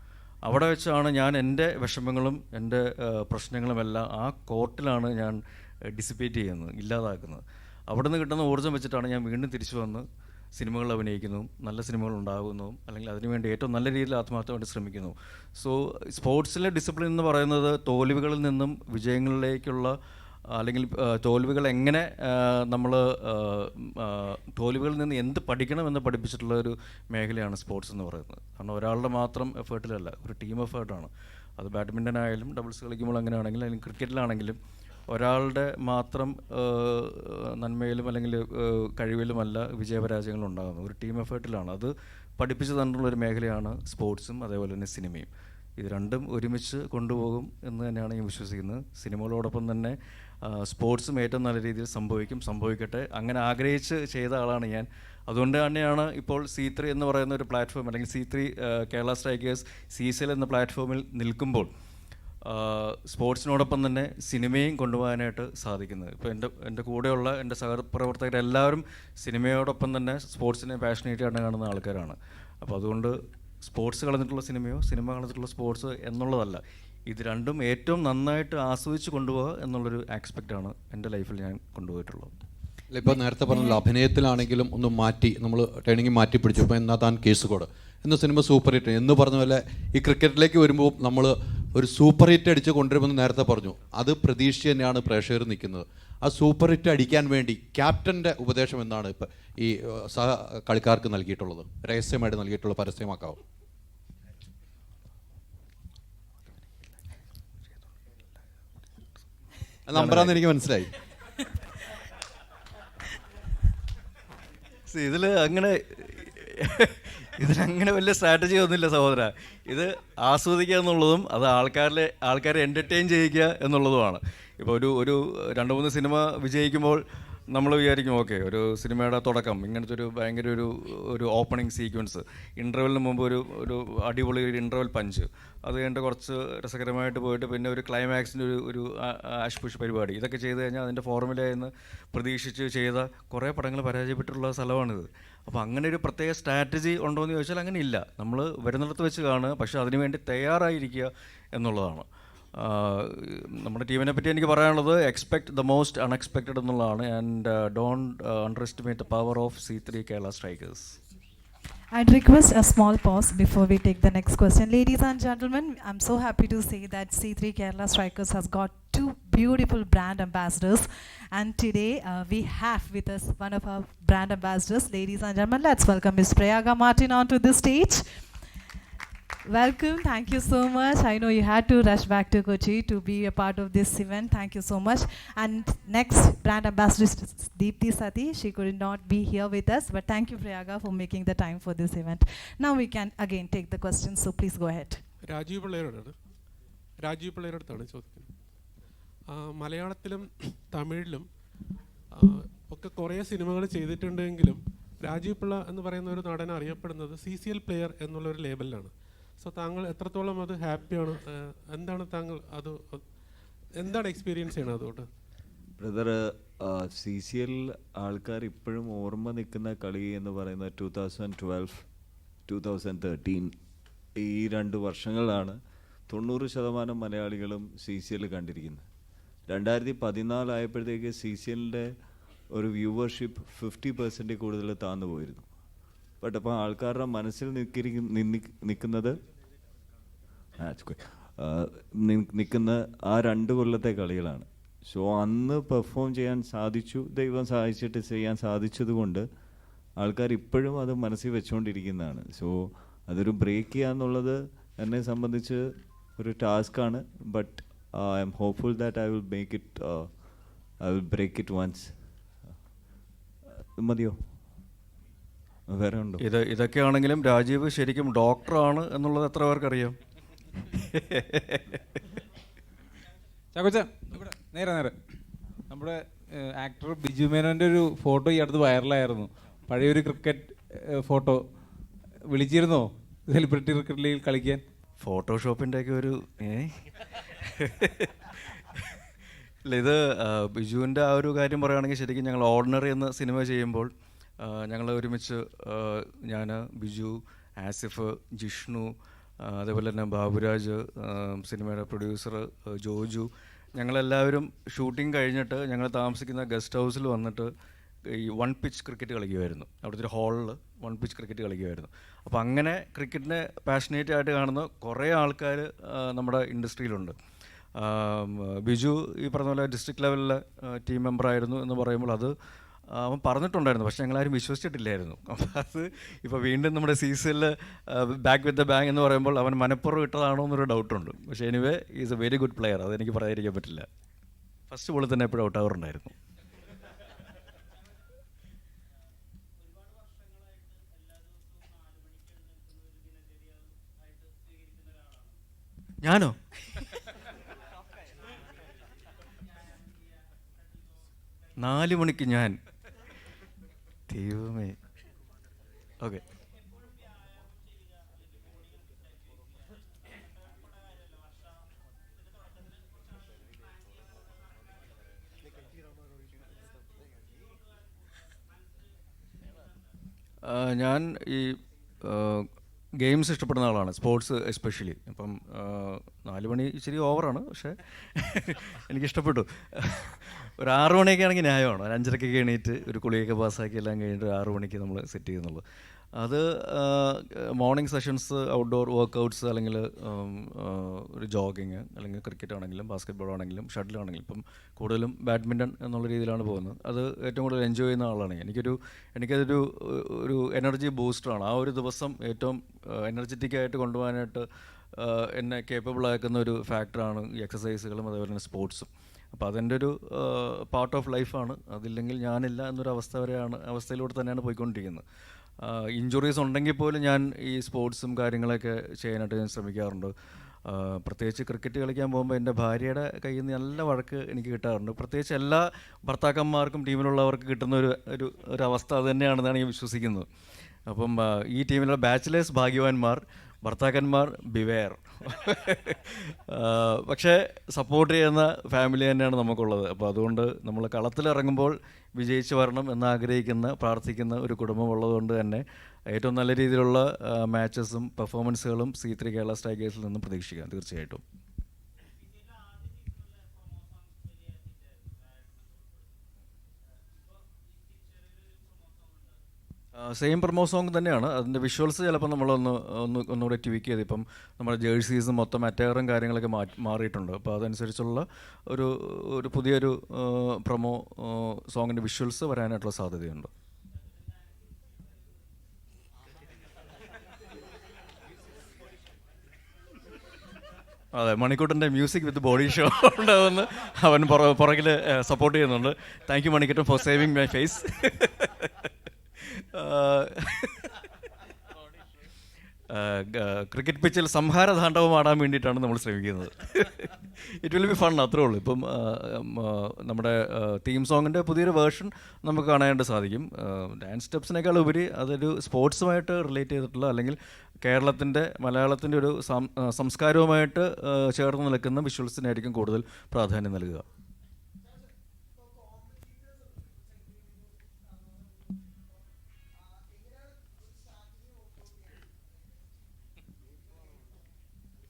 അവിടെ വെച്ചാണ് ഞാൻ എൻ്റെ വിഷമങ്ങളും എൻ്റെ പ്രശ്നങ്ങളുമെല്ലാം ആ കോർട്ടിലാണ് ഞാൻ ഡിസിപ്പേറ്റ് ചെയ്യുന്നത്, ഇല്ലാതാക്കുന്നത്. അവിടെ നിന്ന് കിട്ടുന്ന ഊർജ്ജം വെച്ചിട്ടാണ് ഞാൻ വീണ്ടും തിരിച്ചു വന്ന് സിനിമകളിൽ അഭിനയിക്കുന്നതും നല്ല സിനിമകൾ ഉണ്ടാകുന്നതും, അല്ലെങ്കിൽ അതിനുവേണ്ടി ഏറ്റവും നല്ല രീതിയിൽ ആത്മാർത്ഥമായിട്ട് ശ്രമിക്കുന്നു. സോ സ്പോർട്സിലെ ഡിസിപ്ലിൻ എന്ന് പറയുന്നത് തോൽവികളിൽ നിന്നും വിജയങ്ങളിലേക്കുള്ള, അല്ലെങ്കിൽ തോൽവികൾ എങ്ങനെ നമ്മൾ തോൽവികളിൽ നിന്ന് എന്ത് പഠിക്കണമെന്ന് പഠിപ്പിച്ചിട്ടുള്ള ഒരു മേഖലയാണ് സ്പോർട്സ് എന്ന് പറയുന്നത്. കാരണം ഒരാളുടെ മാത്രം എഫേർട്ടിലല്ല, ഒരു ടീം എഫേർട്ടാണ്. അത് ബാഡ്മിൻ്റൺ ആയാലും ഡബിൾസ് കളിക്കുമ്പോൾ അങ്ങനെയാണെങ്കിലും, അല്ലെങ്കിൽ ക്രിക്കറ്റിലാണെങ്കിലും ഒരാളുടെ മാത്രം നന്മയിലും അല്ലെങ്കിൽ കഴിവിലുമല്ല വിജയപരാജയങ്ങൾ ഉണ്ടാകുന്നത്, ഒരു ടീം എഫേർട്ടിലാണ്. അത് പഠിപ്പിച്ചു തന്നിട്ടുള്ളൊരു മേഖലയാണ് സ്പോർട്സും അതേപോലെ തന്നെ സിനിമയും. ഇത് രണ്ടും ഒരുമിച്ച് കൊണ്ടുപോകും എന്ന് തന്നെയാണ് ഞാൻ വിശ്വസിക്കുന്നത്. സിനിമകളോടൊപ്പം തന്നെ സ്പോർട്സും ഏറ്റവും നല്ല രീതിയിൽ സംഭവിക്കട്ടെ, അങ്ങനെ ആഗ്രഹിച്ച് ചെയ്ത ആളാണ് ഞാൻ. അതുകൊണ്ട് തന്നെയാണ് ഇപ്പോൾ C3 എന്ന് പറയുന്ന ഒരു പ്ലാറ്റ്ഫോം, അല്ലെങ്കിൽ C3 കേരള സ്ട്രൈക്കേഴ്സ് CCL എന്ന പ്ലാറ്റ്ഫോമിൽ നിൽക്കുമ്പോൾ സ്പോർട്സിനോടൊപ്പം തന്നെ സിനിമയും കൊണ്ടുപോകാനായിട്ട് സാധിക്കുന്നത്. ഇപ്പോൾ എൻ്റെ കൂടെയുള്ള എൻ്റെ സഹപ്രവർത്തകരെല്ലാവരും സിനിമയോടൊപ്പം തന്നെ സ്പോർട്സിനെ പാഷനേറ്റ് ആയിട്ട് കാണുന്ന ആൾക്കാരാണ്. അപ്പോൾ അതുകൊണ്ട് സ്പോർട്സ് കളഞ്ഞിട്ടുള്ള സിനിമയോ സിനിമ കളഞ്ഞിട്ടുള്ള സ്പോർട്സ് എന്നുള്ളതല്ല, ഇത് രണ്ടും ഏറ്റവും നന്നായിട്ട് ആസ്വദിച്ച് കൊണ്ടുപോകുക എന്നുള്ളൊരു ആസ്പെക്റ്റാണ് എൻ്റെ ലൈഫിൽ ഞാൻ കൊണ്ടുപോയിട്ടുള്ളത്. ഇപ്പോൾ നേരത്തെ പറഞ്ഞല്ലോ, അഭിനയത്തിലാണെങ്കിലും ഒന്ന് മാറ്റി, നമ്മൾ ട്രെയിനിങ് മാറ്റി പിടിച്ചു. ഇപ്പോൾ എന്നാ താൻ കേസുകോട് എന്ന സിനിമ സൂപ്പർ ഹിറ്റ് എന്ന് പറഞ്ഞ പോലെ ഈ ക്രിക്കറ്റിലേക്ക് വരുമ്പോൾ നമ്മൾ ഒരു സൂപ്പർ ഹിറ്റ് അടിച്ച് കൊണ്ടുവരുമെന്ന് നേരത്തെ പറഞ്ഞു. അത് പ്രതീക്ഷ തന്നെയാണ് പ്രേക്ഷകർ നിൽക്കുന്നത്. ആ സൂപ്പർ ഹിറ്റ് അടിക്കാൻ വേണ്ടി ക്യാപ്റ്റൻ്റെ ഉപദേശം എന്താണ് ഇപ്പം ഈ സഹ കളിക്കാർക്ക് നൽകിയിട്ടുള്ളത്, രഹസ്യമായിട്ട് നൽകിയിട്ടുള്ള, പരസ്യമാക്കാവും? നമ്പറാന്ന് എനിക്ക് മനസ്സിലായി. ഇതിലങ്ങനെ വലിയ സ്ട്രാറ്റജി ഒന്നുമില്ല സഹോദര. ഇത് ആസ്വദിക്കുക എന്നുള്ളതും അത് ആൾക്കാരെ എൻ്റർടൈൻ ചെയ്യിക്കുക എന്നുള്ളതുമാണ്. ഇപ്പോൾ ഒരു 2-3 സിനിമ വിജയിക്കുമ്പോൾ നമ്മൾ വിചാരിക്കും ഓക്കെ, ഒരു സിനിമയുടെ തുടക്കം ഇങ്ങനത്തെ ഒരു ഭയങ്കര ഒരു ഓപ്പണിംഗ് സീക്വൻസ്, ഇൻ്റർവെല്ലിന് മുമ്പ് ഒരു അടിപൊളി ഒരു ഇൻ്റർവെൽ പഞ്ച്, അത് കഴിഞ്ഞിട്ട് കുറച്ച് രസകരമായിട്ട് പോയിട്ട് പിന്നെ ഒരു ക്ലൈമാക്സിൻ്റെ ഒരു ആഷ്പുഷ് പരിപാടി, ഇതൊക്കെ ചെയ്ത് കഴിഞ്ഞാൽ അതിൻ്റെ ഫോർമുലയെന്ന് പ്രതീക്ഷിച്ച് ചെയ്ത കുറേ പടങ്ങൾ പരാജയപ്പെട്ടിട്ടുള്ള സ്ഥലമാണിത്. അപ്പോൾ അങ്ങനെ ഒരു പ്രത്യേക സ്ട്രാറ്റജി ഉണ്ടോ എന്ന് ചോദിച്ചാൽ അങ്ങനെ ഇല്ല. നമ്മൾ വരുന്നിടത്ത് വെച്ച് കാണുക, പക്ഷേ അതിനുവേണ്ടി തയ്യാറായിരിക്കുക എന്നുള്ളതാണ്. നമ്മുടെ ടീമിനെ പറ്റി എനിക്ക് പറയാനുള്ളത് എക്സ്പെക്ട് ദ മോസ്റ്റ് അൺഎക്സ്പെക്റ്റഡ് എന്നുള്ളതാണ്. And don't under estimate the power of C3 Kerala Strikers. I'd request a small pause before we take the next question. Ladies and gentlemen, I'm so happy to say that C3 Kerala Strikers has got 2 beautiful brand ambassadors, and today we have with us one of our brand ambassadors. Ladies and gentlemen, let's welcome Ms. Prayaga Martin onto the stage. Welcome, thank you so much. I know you had to rush back to Kochi to be a part of this event. Thank you so much. And next brand ambassador is Deepthi Sati. She could not be here with us, but thank you Prayaga for making the time for this event. Now we can again take the questions, so please go ahead. Rajeev പിള്ളയുടെ അടുത്താണ് ചോദിക്കുന്നത്. മലയാളത്തിലും തമിഴിലും ഒക്കെ കുറേ സിനിമകൾ ചെയ്തിട്ടുണ്ടെങ്കിലും രാജീവ് പിള്ള എന്ന് പറയുന്ന ഒരു നടൻ അറിയപ്പെടുന്നത് CCL പ്ലെയർ എന്നുള്ളൊരു ലേബലിലാണ്. സോ താങ്കൾ എത്രത്തോളം അത് ഹാപ്പിയാണ്? എന്താണ് താങ്കൾ എന്താണ് എക്സ്പീരിയൻസ് ചെയ്യണത് അതുകൊണ്ട്? ബ്രദർ, CCL ആൾക്കാർ ഇപ്പോഴും ഓർമ്മ നിൽക്കുന്ന കളി എന്ന് പറയുന്നത് 2012, 2013 ഈ 2 വർഷങ്ങളിലാണ് 90% മലയാളികളും CCL കണ്ടിരിക്കുന്നത്. 2014 ആയപ്പോഴത്തേക്ക് CCLൻ്റെ ഒരു വ്യൂവർഷിപ്പ് 50% കൂടുതൽ താന്നു പോയിരുന്നു. ബട്ട് അപ്പോൾ ആൾക്കാരുടെ മനസ്സിൽ നിൽക്കുന്നത് നിൽക്കുന്ന ആ 2 കൊല്ലത്തെ കളികളാണ്. സോ അന്ന് പെർഫോം ചെയ്യാൻ സാധിച്ചു, ദൈവം സഹായിച്ചിട്ട് ചെയ്യാൻ സാധിച്ചത് കൊണ്ട് ആൾക്കാർ ഇപ്പോഴും അത് മനസ്സിൽ വെച്ചുകൊണ്ടിരിക്കുന്നതാണ്. സോ അതൊരു ബ്രേക്ക് ചെയ്യുക എന്നുള്ളത് എന്നെ സംബന്ധിച്ച് ഒരു ടാസ്ക്കാണ്. But I'm hopeful that I will break it once. മതിയോ? വേറെ ഉണ്ടോ? ഇതൊക്കെയാണെങ്കിലും രാജീവ് ശരിക്കും ഡോക്ടറാണ് എന്നുള്ളത് എത്ര പേർക്കറിയാം? ചാക്കോച്ച ഇവിടെ നേരെ നേരെ നമ്മുടെ ആക്ടർ ബിജു മേനോൻ്റെ ഒരു ഫോട്ടോ ഈ അടുത്ത് വൈറലായിരുന്നു. പഴയൊരു ക്രിക്കറ്റ് ഫോട്ടോ. വിളിച്ചിരുന്നോ സെലിബ്രിറ്റി ക്രിക്കറ്റ് ലീഗിൽ കളിക്കാൻ? ഫോട്ടോഷോപ്പിൻ്റെ ഒക്കെ ഒരു ഇല്ല, ഇത് ബിജുവിൻ്റെ ആ ഒരു കാര്യം പറയുകയാണെങ്കിൽ ശരിക്കും ഞങ്ങൾ ഓർഡിനറി എന്ന സിനിമ ചെയ്യുമ്പോൾ ഞങ്ങൾ ഒരുമിച്ച് ഞാൻ, ബിജു, ആസിഫ്, ജിഷ്ണു, അതേപോലെ തന്നെ ബാബുരാജ്, സിനിമയുടെ പ്രൊഡ്യൂസർ ജോജു, ഞങ്ങളെല്ലാവരും ഷൂട്ടിംഗ് കഴിഞ്ഞിട്ട് ഞങ്ങൾ താമസിക്കുന്ന ഗസ്റ്റ് ഹൗസിൽ വന്നിട്ട് ഈ 1 പിച്ച് ക്രിക്കറ്റ് കളിക്കുമായിരുന്നു. അവിടുത്തെ ഒരു ഹാളിൽ 1 പിച്ച് ക്രിക്കറ്റ് കളിക്കുമായിരുന്നു. അപ്പോൾ അങ്ങനെ ക്രിക്കറ്റിനെ പാഷനേറ്റ് ആയിട്ട് കാണുന്ന കുറേ ആൾക്കാർ നമ്മുടെ ഇൻഡസ്ട്രിയിലുണ്ട്. ബിജു ഈ പറഞ്ഞ പോലെ ഡിസ്ട്രിക്ട് ലെവലിലെ ടീം മെമ്പറായിരുന്നു എന്ന് പറയുമ്പോൾ അത് അവൻ പറഞ്ഞിട്ടുണ്ടായിരുന്നു, പക്ഷേ ഞങ്ങളാരും വിശ്വസിച്ചിട്ടില്ലായിരുന്നു. അപ്പോൾ അത് ഇപ്പോൾ വീണ്ടും നമ്മുടെ സീസണിൽ ബാക്ക് വിത്ത് ദ ബാങ് എന്ന് പറയുമ്പോൾ അവൻ മനപ്പുറം ഇട്ടതാണോ എന്നൊരു ഡൗട്ടുണ്ട്. പക്ഷേ anyway is A very good player, അതെനിക്ക് പറയാതിരിക്കാൻ പറ്റില്ല. ഫസ്റ്റ് ബോളിൽ തന്നെ എപ്പോഴും ഔട്ട് ആവാറുണ്ടായിരുന്നു. ഞാനോ? നാല് മണിക്ക് ഞാൻ, ദൈവമേ. ഓക്കെ, ഞാൻ ഈ ഗെയിംസ് ഇഷ്ടപ്പെടുന്ന ആളാണ്, സ്പോർട്സ് എസ്പെഷ്യലി. അപ്പം 4 മണി ഇച്ചിരി ഓവറാണ്, പക്ഷേ എനിക്കിഷ്ടപ്പെട്ടു. ഒരു 6 മണിയൊക്കെ ആണെങ്കിൽ ന്യായമാണ്. ഒരു 5:30 എണീറ്റ് ഒരു കുളിയൊക്കെ പാസ്സാക്കി എല്ലാം കഴിഞ്ഞിട്ട് 6 മണിക്ക് നമ്മൾ സെറ്റ് ചെയ്യുന്നുള്ളൂ. അത് മോർണിംഗ് സെഷൻസ്, ഔട്ട്ഡോർ വർക്കൗട്ട്സ്, അല്ലെങ്കിൽ ഒരു ജോഗിങ്, അല്ലെങ്കിൽ ക്രിക്കറ്റ് ആണെങ്കിലും ബാസ്കറ്റ് ആണെങ്കിലും ഷട്ടിലാണെങ്കിലും, ഇപ്പം കൂടുതലും ബാഡ്മിൻ്റൺ എന്നുള്ള രീതിയിലാണ് പോകുന്നത്. അത് ഏറ്റവും കൂടുതൽ എൻജോയ് ചെയ്യുന്ന ആളാണ് ഞാൻ. എനിക്കതൊരു എനർജി ബൂസ്റ്ററാണ്. ആ ഒരു ദിവസം ഏറ്റവും എനർജറ്റിക്കായിട്ട് കൊണ്ടുപോകാനായിട്ട് എന്നെ കേപ്പബിൾ ആക്കുന്ന ഒരു ഫാക്ടറാണ് ഈ എക്സസൈസുകളും അതേപോലെ തന്നെ സ്പോർട്സും. അപ്പോൾ അതെൻ്റെ ഒരു പാർട്ട് ഓഫ് ലൈഫാണ്. അതില്ലെങ്കിൽ ഞാനില്ല എന്നൊരു അവസ്ഥയിലൂടെ തന്നെയാണ് പോയിക്കൊണ്ടിരിക്കുന്നത്. ഇഞ്ചുറീസ് ഉണ്ടെങ്കിൽ പോലും ഞാൻ ഈ സ്പോർട്സും കാര്യങ്ങളൊക്കെ ചെയ്യാനായിട്ട് ഞാൻ ശ്രമിക്കാറുണ്ട്. പ്രത്യേകിച്ച് ക്രിക്കറ്റ് കളിക്കാൻ പോകുമ്പോൾ എൻ്റെ ഭാര്യയുടെ കയ്യിൽ നിന്ന് നല്ല വഴക്ക് എനിക്ക് കിട്ടാറുണ്ട്. പ്രത്യേകിച്ച് എല്ലാ ഭർത്താക്കന്മാർക്കും ടീമിലുള്ളവർക്ക് കിട്ടുന്ന ഒരു അവസ്ഥ അത് തന്നെയാണെന്നാണ് ഞാൻ വിശ്വസിക്കുന്നത്. അപ്പം ഈ ടീമിലുള്ള ബാച്ചിലേഴ്സ് ഭാഗ്യവാന്മാർ, ഭർത്താക്കന്മാർ ബിവെയർ. പക്ഷേ സപ്പോർട്ട് ചെയ്യുന്ന ഫാമിലി തന്നെയാണ് നമുക്കുള്ളത്. അപ്പോൾ അതുകൊണ്ട് നമ്മൾ കളത്തിലിറങ്ങുമ്പോൾ വിജയിച്ച് വരണം എന്നാഗ്രഹിക്കുന്ന, പ്രാർത്ഥിക്കുന്ന ഒരു കുടുംബം ഉള്ളതുകൊണ്ട് തന്നെ ഏറ്റവും നല്ല രീതിയിലുള്ള മാച്ചസും പെർഫോമൻസുകളും C3 കേരള സ്ട്രൈക്കേഴ്സിൽ നിന്നും പ്രതീക്ഷിക്കാം തീർച്ചയായിട്ടും. സെയിം പ്രൊമോ സോങ് തന്നെയാണ്. അതിൻ്റെ വിഷ്വൽസ് ചിലപ്പോൾ ഒന്നുകൂടെ ട്വിക്ക് ചെയ്ത്, ഇപ്പം നമ്മുടെ ജേഴ്സീസും മൊത്തം അറ്റയറും കാര്യങ്ങളൊക്കെ മാറിയിട്ടുണ്ട്. അപ്പോൾ അതനുസരിച്ചുള്ള ഒരു പുതിയൊരു പ്രൊമോ സോങ്ങിൻ്റെ വിഷ്വൽസ് വരാനായിട്ടുള്ള സാധ്യതയുണ്ട്. അതെ, മണിക്കൂട്ടൻ്റെ മ്യൂസിക് വിത്ത് ബോഡി ഷോ ഉണ്ടാവുമെന്ന് അവൻ പുറകിൽ സപ്പോർട്ട് ചെയ്യുന്നുണ്ട്. Thank you Manikuttan for saving my face. Cricket പിച്ചിൽ സംഹാര താണ്ഡവം ആടാൻ വേണ്ടിയിട്ടാണ് നമ്മൾ ശ്രമിക്കുന്നത്. ഇറ്റ് വിൽ ബി ഫൺ, അത്രേ ഉള്ളൂ. ഇപ്പം നമ്മുടെ തീം സോങ്ങിൻ്റെ പുതിയൊരു വേർഷൻ നമുക്ക് കാണാനായിട്ട് സാധിക്കും. ഡാൻസ് സ്റ്റെപ്സിനേക്കാൾ ഉപരി അതൊരു സ്പോർട്സുമായിട്ട് റിലേറ്റ് ചെയ്തിട്ടുള്ള, അല്ലെങ്കിൽ കേരളത്തിൻ്റെ മലയാളത്തിൻ്റെ ഒരു സംസ്കാരവുമായിട്ട് ചേർന്ന് നിൽക്കുന്ന വിഷ്വൽസിനായിരിക്കും കൂടുതൽ പ്രാധാന്യം നൽകുക.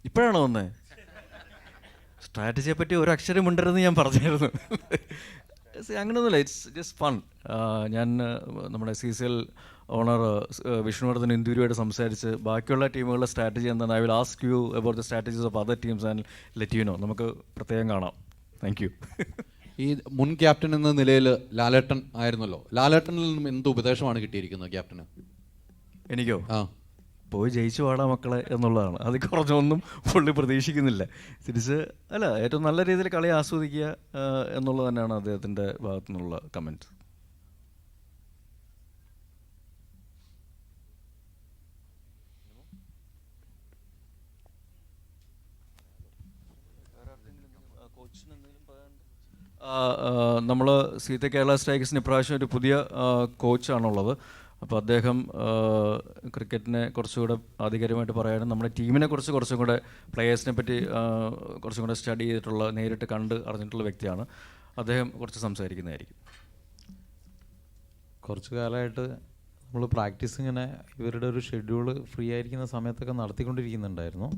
ഇപ്പോഴാണോ വന്നേ? സ്ട്രാറ്റജിയെ പറ്റി ഒരു അക്ഷരം ഉണ്ടെന്ന് ഞാൻ പറഞ്ഞായിരുന്നു. അങ്ങനെയൊന്നുമില്ല, ഇറ്റ്സ് ജസ്റ്റ് ഫൺ. ഞാൻ നമ്മുടെ CCL ഓണർ വിഷ്ണുവർദ്ധൻ ഇന്ദുരുമായിട്ട് സംസാരിച്ച് ബാക്കിയുള്ള ടീമുകളുടെ സ്ട്രാറ്റജി എന്താണ്, I will ask you about the strategies of other teams and let you know. നമുക്ക് പ്രത്യേകം കാണാം. Thank you. ഈ മുൻ ക്യാപ്റ്റൻ എന്ന നിലയിൽ ലാലേട്ടൻ ആയിരുന്നല്ലോ, ലാലേട്ടനിൽ നിന്നും എന്ത് ഉപദേശമാണ് കിട്ടിയിരിക്കുന്നത് ക്യാപ്റ്റന്? എനിക്കോ? പോയി ജയിച്ചു പാടാ മക്കളെ എന്നുള്ളതാണ്. അതിൽ കുറച്ചൊന്നും പുള്ളി പ്രതീക്ഷിക്കുന്നില്ല. തിരിച്ച് അല്ല, ഏറ്റവും നല്ല രീതിയിൽ കളി ആസ്വദിക്കുക എന്നുള്ളത് തന്നെയാണ് അദ്ദേഹത്തിൻ്റെ ഭാഗത്തു നിന്നുള്ള കമൻറ്റ്. നമ്മൾ സീത കേരള സ്ട്രൈക്കേഴ്സിന് ഇപ്രാവശ്യം ഒരു പുതിയ കോച്ചാണുള്ളത്. അപ്പോൾ അദ്ദേഹം ക്രിക്കറ്റിനെ കുറച്ചുകൂടെ ആധികാരികമായിട്ട് പറയാനും നമ്മുടെ ടീമിനെ കുറിച്ച് കുറച്ചും കൂടെ പ്ലെയേഴ്സിനെ പറ്റി കുറച്ചും കൂടെ സ്റ്റഡി ചെയ്തിട്ടുള്ള, നേരിട്ട് കണ്ട് അറിഞ്ഞിട്ടുള്ള വ്യക്തിയാണ്. അദ്ദേഹം കുറച്ച് സംസാരിക്കുന്നതായിരിക്കും. കുറച്ച് കാലമായിട്ട് നമ്മൾ പ്രാക്ടീസ് ഇങ്ങനെ ഇവരുടെ ഒരു ഷെഡ്യൂൾ ഫ്രീ ആയിരിക്കുന്ന സമയത്തൊക്കെ നടത്തിക്കൊണ്ടിരിക്കുന്നുണ്ടായിരുന്നു.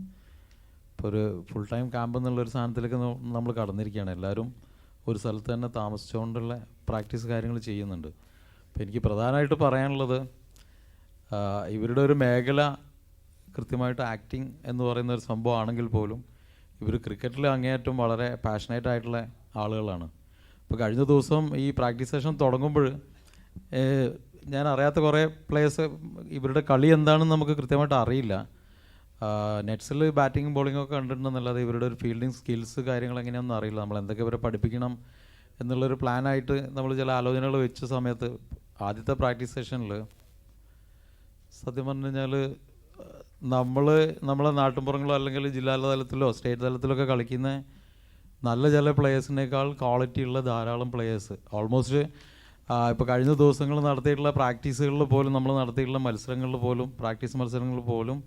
ഇപ്പോൾ ഒരു ഫുൾ ടൈം ക്യാമ്പ് എന്നുള്ളൊരു സാധനത്തിലേക്ക് നമ്മൾ കടന്നിരിക്കുകയാണ്. എല്ലാവരും ഒരു സ്ഥലത്ത് തന്നെ താമസിച്ചുകൊണ്ടുള്ള പ്രാക്ടീസ് കാര്യങ്ങൾ ചെയ്യുന്നുണ്ട്. അപ്പോൾ എനിക്ക് പ്രധാനമായിട്ട് പറയാനുള്ളത്, ഇവരുടെ ഒരു മേഖല കൃത്യമായിട്ട് ആക്ടിങ് എന്ന് പറയുന്ന ഒരു സംഭവം ആണെങ്കിൽ പോലും ഇവർ ക്രിക്കറ്റിൽ അങ്ങേയറ്റം വളരെ പാഷനേറ്റ് ആയിട്ടുള്ള ആളുകളാണ്. ഇപ്പോൾ കഴിഞ്ഞ ദിവസം ഈ പ്രാക്ടീസ് സെഷൻ തുടങ്ങുമ്പോൾ ഞാൻ അറിയാത്ത കുറേ പ്ലേയേഴ്സ്, ഇവരുടെ കളി എന്താണെന്ന് നമുക്ക് കൃത്യമായിട്ട് അറിയില്ല. നെറ്റ്സിൽ ബാറ്റിങ്ങും ബോളിങ്ങും ഒക്കെ കണ്ടിട്ടുണ്ടെന്നല്ലാതെ ഇവരുടെ ഒരു ഫീൽഡിങ് സ്കിൽസ് കാര്യങ്ങൾ എങ്ങനെയാണെന്ന് അറിയില്ല. നമ്മൾ എന്തൊക്കെ ഇവരെ പഠിപ്പിക്കണം എന്നുള്ളൊരു പ്ലാനായിട്ട് നമ്മൾ ചില ആലോചനകൾ വെച്ച സമയത്ത് ആദ്യത്തെ പ്രാക്ടീസ് സെഷനിൽ സത്യം പറഞ്ഞു കഴിഞ്ഞാൽ നമ്മളെ നാട്ടിൻപുറങ്ങളോ അല്ലെങ്കിൽ ജില്ലാ തലത്തിലോ സ്റ്റേറ്റ് തലത്തിലൊക്കെ കളിക്കുന്ന നല്ല ചില പ്ലേയേഴ്സിനേക്കാൾ ക്വാളിറ്റി ഉള്ള ധാരാളം പ്ലേയേഴ്സ് ഓൾമോസ്റ്റ് ഇപ്പോൾ കഴിഞ്ഞ ദിവസങ്ങൾ നടത്തിയിട്ടുള്ള പ്രാക്ടീസുകളിൽ പോലും, നമ്മൾ നടത്തിയിട്ടുള്ള മത്സരങ്ങളിൽ പോലും, പ്രാക്ടീസ് മത്സരങ്ങളിൽ പോലും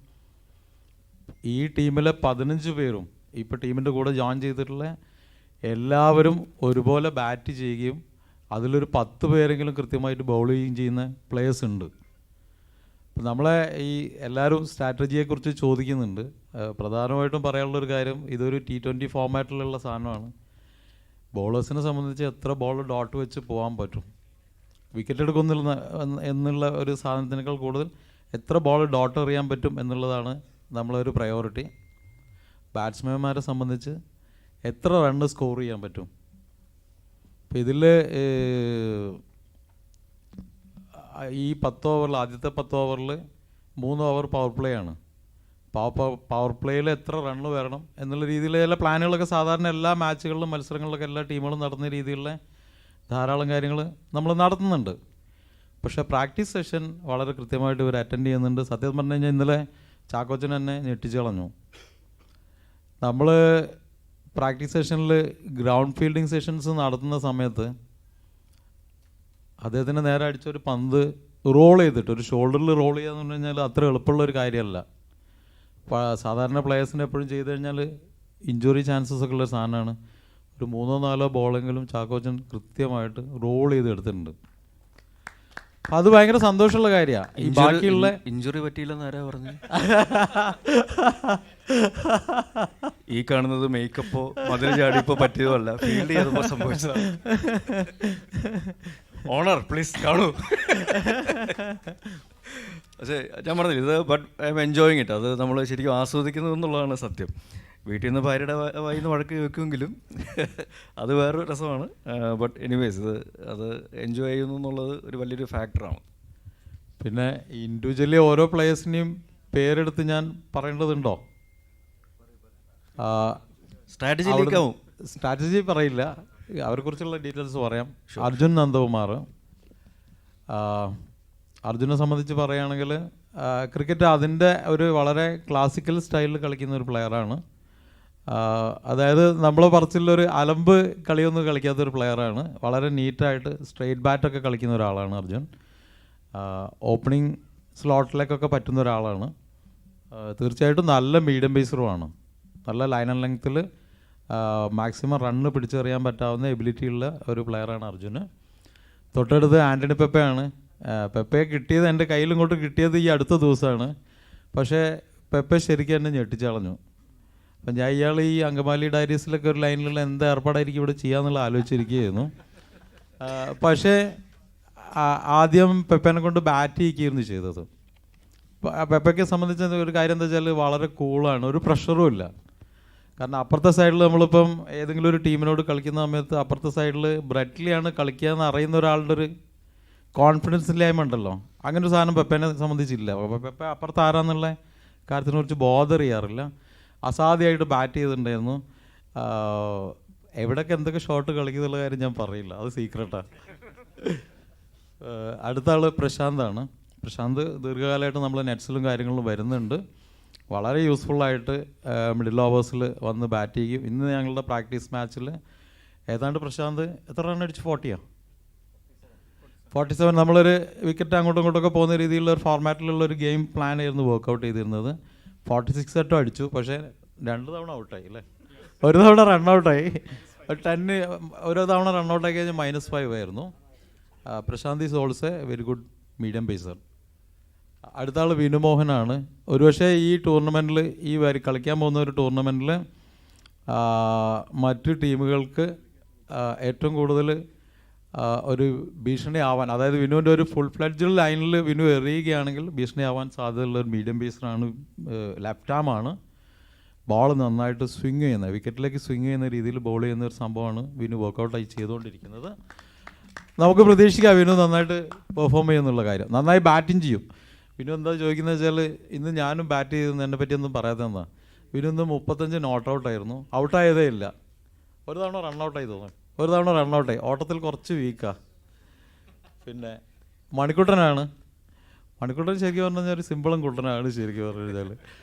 ഈ ടീമിലെ 15 പേരും ഇപ്പോൾ ടീമിൻ്റെ കൂടെ ജോയിൻ ചെയ്തിട്ടുള്ള എല്ലാവരും ഒരുപോലെ ബാറ്റ് ചെയ്യുകയും അതിലൊരു 10 പേരെങ്കിലും കൃത്യമായിട്ട് ബൗൾ ചെയ്യുകയും ചെയ്യുന്ന പ്ലേയേഴ്സ് ഉണ്ട്. അപ്പം നമ്മളെ ഈ എല്ലാവരും സ്ട്രാറ്റജിയെക്കുറിച്ച് ചോദിക്കുന്നുണ്ട്. പ്രധാനമായിട്ടും പറയാനുള്ളൊരു കാര്യം, ഇതൊരു T20 ഫോമാറ്റിലുള്ള സാധനമാണ്. ബോളേഴ്സിനെ സംബന്ധിച്ച് എത്ര ബോൾ ഡോട്ട് വെച്ച് പോകാൻ പറ്റും, വിക്കറ്റ് എടുക്കുന്നില്ല എന്നുള്ള ഒരു സാധനത്തിനേക്കാൾ കൂടുതൽ എത്ര ബോൾ ഡോട്ട് എറിയാൻ പറ്റും എന്നുള്ളതാണ് നമ്മളൊരു പ്രയോറിറ്റി. ബാറ്റ്സ്മാൻമാരെ സംബന്ധിച്ച് എത്ര റണ്ണ് സ്കോർ ചെയ്യാൻ പറ്റും. അപ്പോൾ ഇതിൽ ഈ 10 ഓവറിൽ, ആദ്യത്തെ 10 ഓവറിൽ 3 ഓവർ പവർ പ്ലേ ആണ്. പവർ പ്ലേയിൽ എത്ര റണ്ണ് വരണം എന്നുള്ള രീതിയിലുള്ള പ്ലാനുകളൊക്കെ സാധാരണ എല്ലാ മാച്ചുകളിലും മത്സരങ്ങളിലൊക്കെ എല്ലാ ടീമുകളും നടത്തുന്ന രീതിയിലുള്ള ധാരാളം കാര്യങ്ങൾ നമ്മൾ നടത്തുന്നുണ്ട്. പക്ഷേ പ്രാക്ടീസ് സെഷൻ വളരെ കൃത്യമായിട്ട് ഇവർ അറ്റൻഡ് ചെയ്യുന്നുണ്ട്. സത്യം പറഞ്ഞു കഴിഞ്ഞാൽ ഇന്നലെ ചാക്കോച്ചൻ എന്നെ ഞെട്ടിച്ച് കളഞ്ഞു. നമ്മൾ പ്രാക്ടീസ് സെഷനിൽ ഗ്രൗണ്ട് ഫീൽഡിങ് സെഷൻസ് നടത്തുന്ന സമയത്ത് അദ്ദേഹത്തിന് നേരെ അടിച്ചൊരു പന്ത് റോൾ ചെയ്തിട്ട്, ഒരു ഷോൾഡറിൽ റോൾ ചെയ്യുക എന്ന് പറഞ്ഞു കഴിഞ്ഞാൽ അത്ര എളുപ്പമുള്ളൊരു കാര്യമല്ല. സാധാരണ പ്ലേയേഴ്സിന് എപ്പോഴും ചെയ്ത് കഴിഞ്ഞാൽ ഇഞ്ചുറി ചാൻസസ് ഒക്കെ ഉള്ള സാധനമാണ്. ഒരു 3-4 ബോളെങ്കിലും ചാക്കോച്ചൻ കൃത്യമായിട്ട് റോൾ ചെയ്ത് എടുത്തിട്ടുണ്ട്. അപ്പം അത് ഭയങ്കര സന്തോഷമുള്ള കാര്യമാണ്. ഈ ബാക്കിയുള്ള ഇഞ്ചുറി പറ്റിയില്ലെന്ന് ആരാ പറഞ്ഞു? ഈ കാണുന്നത് മേക്കപ്പോ മധുര ചാടിപ്പോ പറ്റിയതോ അല്ല, ഫീൽഡ് ചെയ്തപ്പോൾ സംഭവിച്ചതാണ്. ഓണർ പ്ലീസ് കാണൂ. പക്ഷേ ഞാൻ പറഞ്ഞില്ല, ഇത് but I M enjoying it. അത് നമ്മൾ ശരിക്കും ആസ്വദിക്കുന്നത് എന്നുള്ളതാണ് സത്യം. വീട്ടിൽ നിന്ന് ഭാര്യയുടെ വായിൽ നിന്ന് വഴക്ക് വെക്കുമെങ്കിലും അത് വേറൊരു രസമാണ്. ബട്ട് എനിവേസ് അത് എൻജോയ് ചെയ്യുന്നു എന്നുള്ളത് ഒരു വലിയൊരു ഫാക്ടറാണ്. പിന്നെ ഇൻഡിവിജ്വലി ഓരോ പ്ലേയേഴ്സിനെയും പേരെടുത്ത് ഞാൻ പറയേണ്ടതുണ്ടോ? സ്ട്രാറ്റജി പറയില്ല, അവരെക്കുറിച്ചുള്ള ഡീറ്റെയിൽസ് പറയാം. അർജുൻ നന്ദകുമാർ, അർജുനെ സംബന്ധിച്ച് പറയുകയാണെങ്കിൽ ക്രിക്കറ്റ് അതിൻ്റെ ഒരു വളരെ ക്ലാസിക്കൽ സ്റ്റൈലിൽ കളിക്കുന്ന ഒരു പ്ലെയറാണ്. അതായത് നമ്മളെ പറച്ചിലൊരു അലമ്പ് കളിയൊന്നും കളിക്കാത്തൊരു പ്ലെയറാണ്. വളരെ നീറ്റായിട്ട് സ്ട്രെയിറ്റ് ബാറ്റൊക്കെ കളിക്കുന്ന ഒരാളാണ് അർജുൻ. ഓപ്പണിംഗ് സ്ലോട്ടിലേക്കൊക്കെ പറ്റുന്ന ഒരാളാണ്. തീർച്ചയായിട്ടും നല്ല മീഡിയം പേസറുമാണ്. നല്ല ലൈൻ ആൻഡ് ലെങ്ത്തിൽ മാക്സിമം റണ്ണ് പിടിച്ചെറിയാൻ പറ്റാവുന്ന എബിലിറ്റിയുള്ള ഒരു പ്ലെയറാണ് അർജുന്. തൊട്ടടുത്ത് ആൻ്റണി പെപ്പയാണ്. പെപ്പയെ കിട്ടിയത് എൻ്റെ കയ്യിലും ഇങ്ങോട്ട് കിട്ടിയത് ഈ അടുത്ത ദിവസമാണ്. പക്ഷേ പെപ്പെ ശരിക്കും എന്നെ ഞെട്ടിച്ച് കളഞ്ഞു. അപ്പം ഞാൻ ഇയാൾ ഈ അങ്കമാലി ഡയറീസിലൊക്കെ ഒരു ലൈനിലുള്ള എന്താ ഏർപ്പാടായിരിക്കും ഇവിടെ ചെയ്യാന്നുള്ള ആലോചിച്ചിരിക്കുകയായിരുന്നു. പക്ഷേ ആദ്യം പെപ്പേനെ കൊണ്ട് ബാറ്റ് ചെയ്യിക്കുകയായിരുന്നു ചെയ്തത്. പെപ്പയ്ക്ക് സംബന്ധിച്ച ഒരു കാര്യം എന്താ വെച്ചാൽ വളരെ കൂളാണ്, ഒരു പ്രഷറും ഇല്ല. കാരണം അപ്പുറത്തെ സൈഡിൽ നമ്മളിപ്പം ഏതെങ്കിലും ഒരു ടീമിനോട് കളിക്കുന്ന സമയത്ത് അപ്പുറത്തെ സൈഡിൽ ബ്രെറ്റ്ലിയാണ് കളിക്കുക എന്ന് അറിയുന്ന ഒരാളുടെ ഒരു കോൺഫിഡൻസ് ഇല്ലായ്മ ഉണ്ടല്ലോ, അങ്ങനെ ഒരു സാധനം പെപ്പേനെ സംബന്ധിച്ചില്ല. പെപ്പ അപ്പുറത്ത് ആരാന്നുള്ള കാര്യത്തിനെക്കുറിച്ച് ബോധർ ചെയ്യാറില്ല. അസാധ്യമായിട്ട് ബാറ്റ് ചെയ്തിട്ടുണ്ടായിരുന്നു. എവിടെയൊക്കെ എന്തൊക്കെ ഷോട്ട് കളിക്കുന്നുള്ള കാര്യം ഞാൻ പറയില്ല, അത് സീക്രട്ടാണ്. അടുത്ത ആൾ പ്രശാന്താണ്. പ്രശാന്ത് ദീർഘകാലമായിട്ട് നമ്മൾ നെറ്റ്സിലും കാര്യങ്ങളിലും വരുന്നുണ്ട്. വളരെ യൂസ്ഫുള്ളായിട്ട് മിഡിൽ ഓവേഴ്സിൽ വന്ന് ബാറ്റ് ചെയ്യും. ഇന്ന് ഞങ്ങളുടെ പ്രാക്ടീസ് മാച്ചിൽ ഏതാണ്ട് പ്രശാന്ത് എത്ര റൺ അടിച്ചു? 47. നമ്മളൊരു വിക്കറ്റ് അങ്ങോട്ടും ഇങ്ങോട്ടൊക്കെ പോകുന്ന രീതിയിലുള്ള ഒരു ഫോർമാറ്റിലുള്ള ഒരു ഗെയിം പ്ലാൻ ആയിരുന്നു വർക്കൗട്ട് ചെയ്തിരുന്നത്. 46 അറ്റം അടിച്ചു, പക്ഷേ 2 തവണ ഔട്ടായി അല്ലേ? ഒരു തവണ റണ്ണൗട്ടായി. 10 ഓരോ തവണ റണ്ണൗട്ടായി കഴിഞ്ഞാൽ -5 ആയിരുന്നു. Prashanth is also a very good medium pacer. അടുത്ത ആൾ വിനുമോഹനാണ്. ഒരുപക്ഷെ ഈ ടൂർണമെൻറ്റിൽ കളിക്കാൻ പോകുന്ന ഒരു ടൂർണമെൻറ്റിൽ മറ്റ് ടീമുകൾക്ക് ഏറ്റവും കൂടുതൽ ഒരു ഭീഷണി ആവാൻ, അതായത് വിനുവിൻ്റെ ഒരു ഫുൾ ഫ്ലെഡ്ജ് ലൈനിൽ വിനു എറിയുകയാണെങ്കിൽ ഭീഷണി ആവാൻ സാധ്യതയുള്ള ഒരു മീഡിയം പേസറാണ്. ലെഫ്റ്റ് ആമാണ്. ബോൾ നന്നായിട്ട് സ്വിങ് ചെയ്യുന്ന, വിക്കറ്റിലേക്ക് സ്വിങ് ചെയ്യുന്ന രീതിയിൽ ബോൾ ചെയ്യുന്ന ഒരു സംഭവമാണ് വിനു വർക്കൗട്ടായി ചെയ്തുകൊണ്ടിരിക്കുന്നത്. നമുക്ക് പ്രതീക്ഷിക്കാം വിനു നന്നായിട്ട് പെർഫോം ചെയ്യുന്നുള്ള കാര്യം. നന്നായി ബാറ്റിംഗ് ചെയ്യും. വിനു എന്താ ചോദിക്കുന്നത് വെച്ചാൽ, ഇന്ന് ഞാനും ബാറ്റ് ചെയ്തെന്ന് എന്നെ പറ്റിയൊന്നും പറയാത്തതെന്നാ. വിനു ഇന്ന് 35 നോട്ട് ഔട്ടായിരുന്നു. ഔട്ടായതേ ഇല്ല. ഒരു തവണ റണ്ണൗട്ടായി തോന്നുന്നു. ഒരു തവണ റണ്ണൗട്ടായി. ഓട്ടത്തിൽ കുറച്ച് വീക്കാണ്. പിന്നെ മണിക്കുട്ടനാണ്. മണിക്കുട്ടൻ ശരിക്കും പറഞ്ഞു കഴിഞ്ഞാൽ ഒരു സിമ്പിളും കുട്ടനാണ് ശരിക്കും പറഞ്ഞു കഴിഞ്ഞാൽ.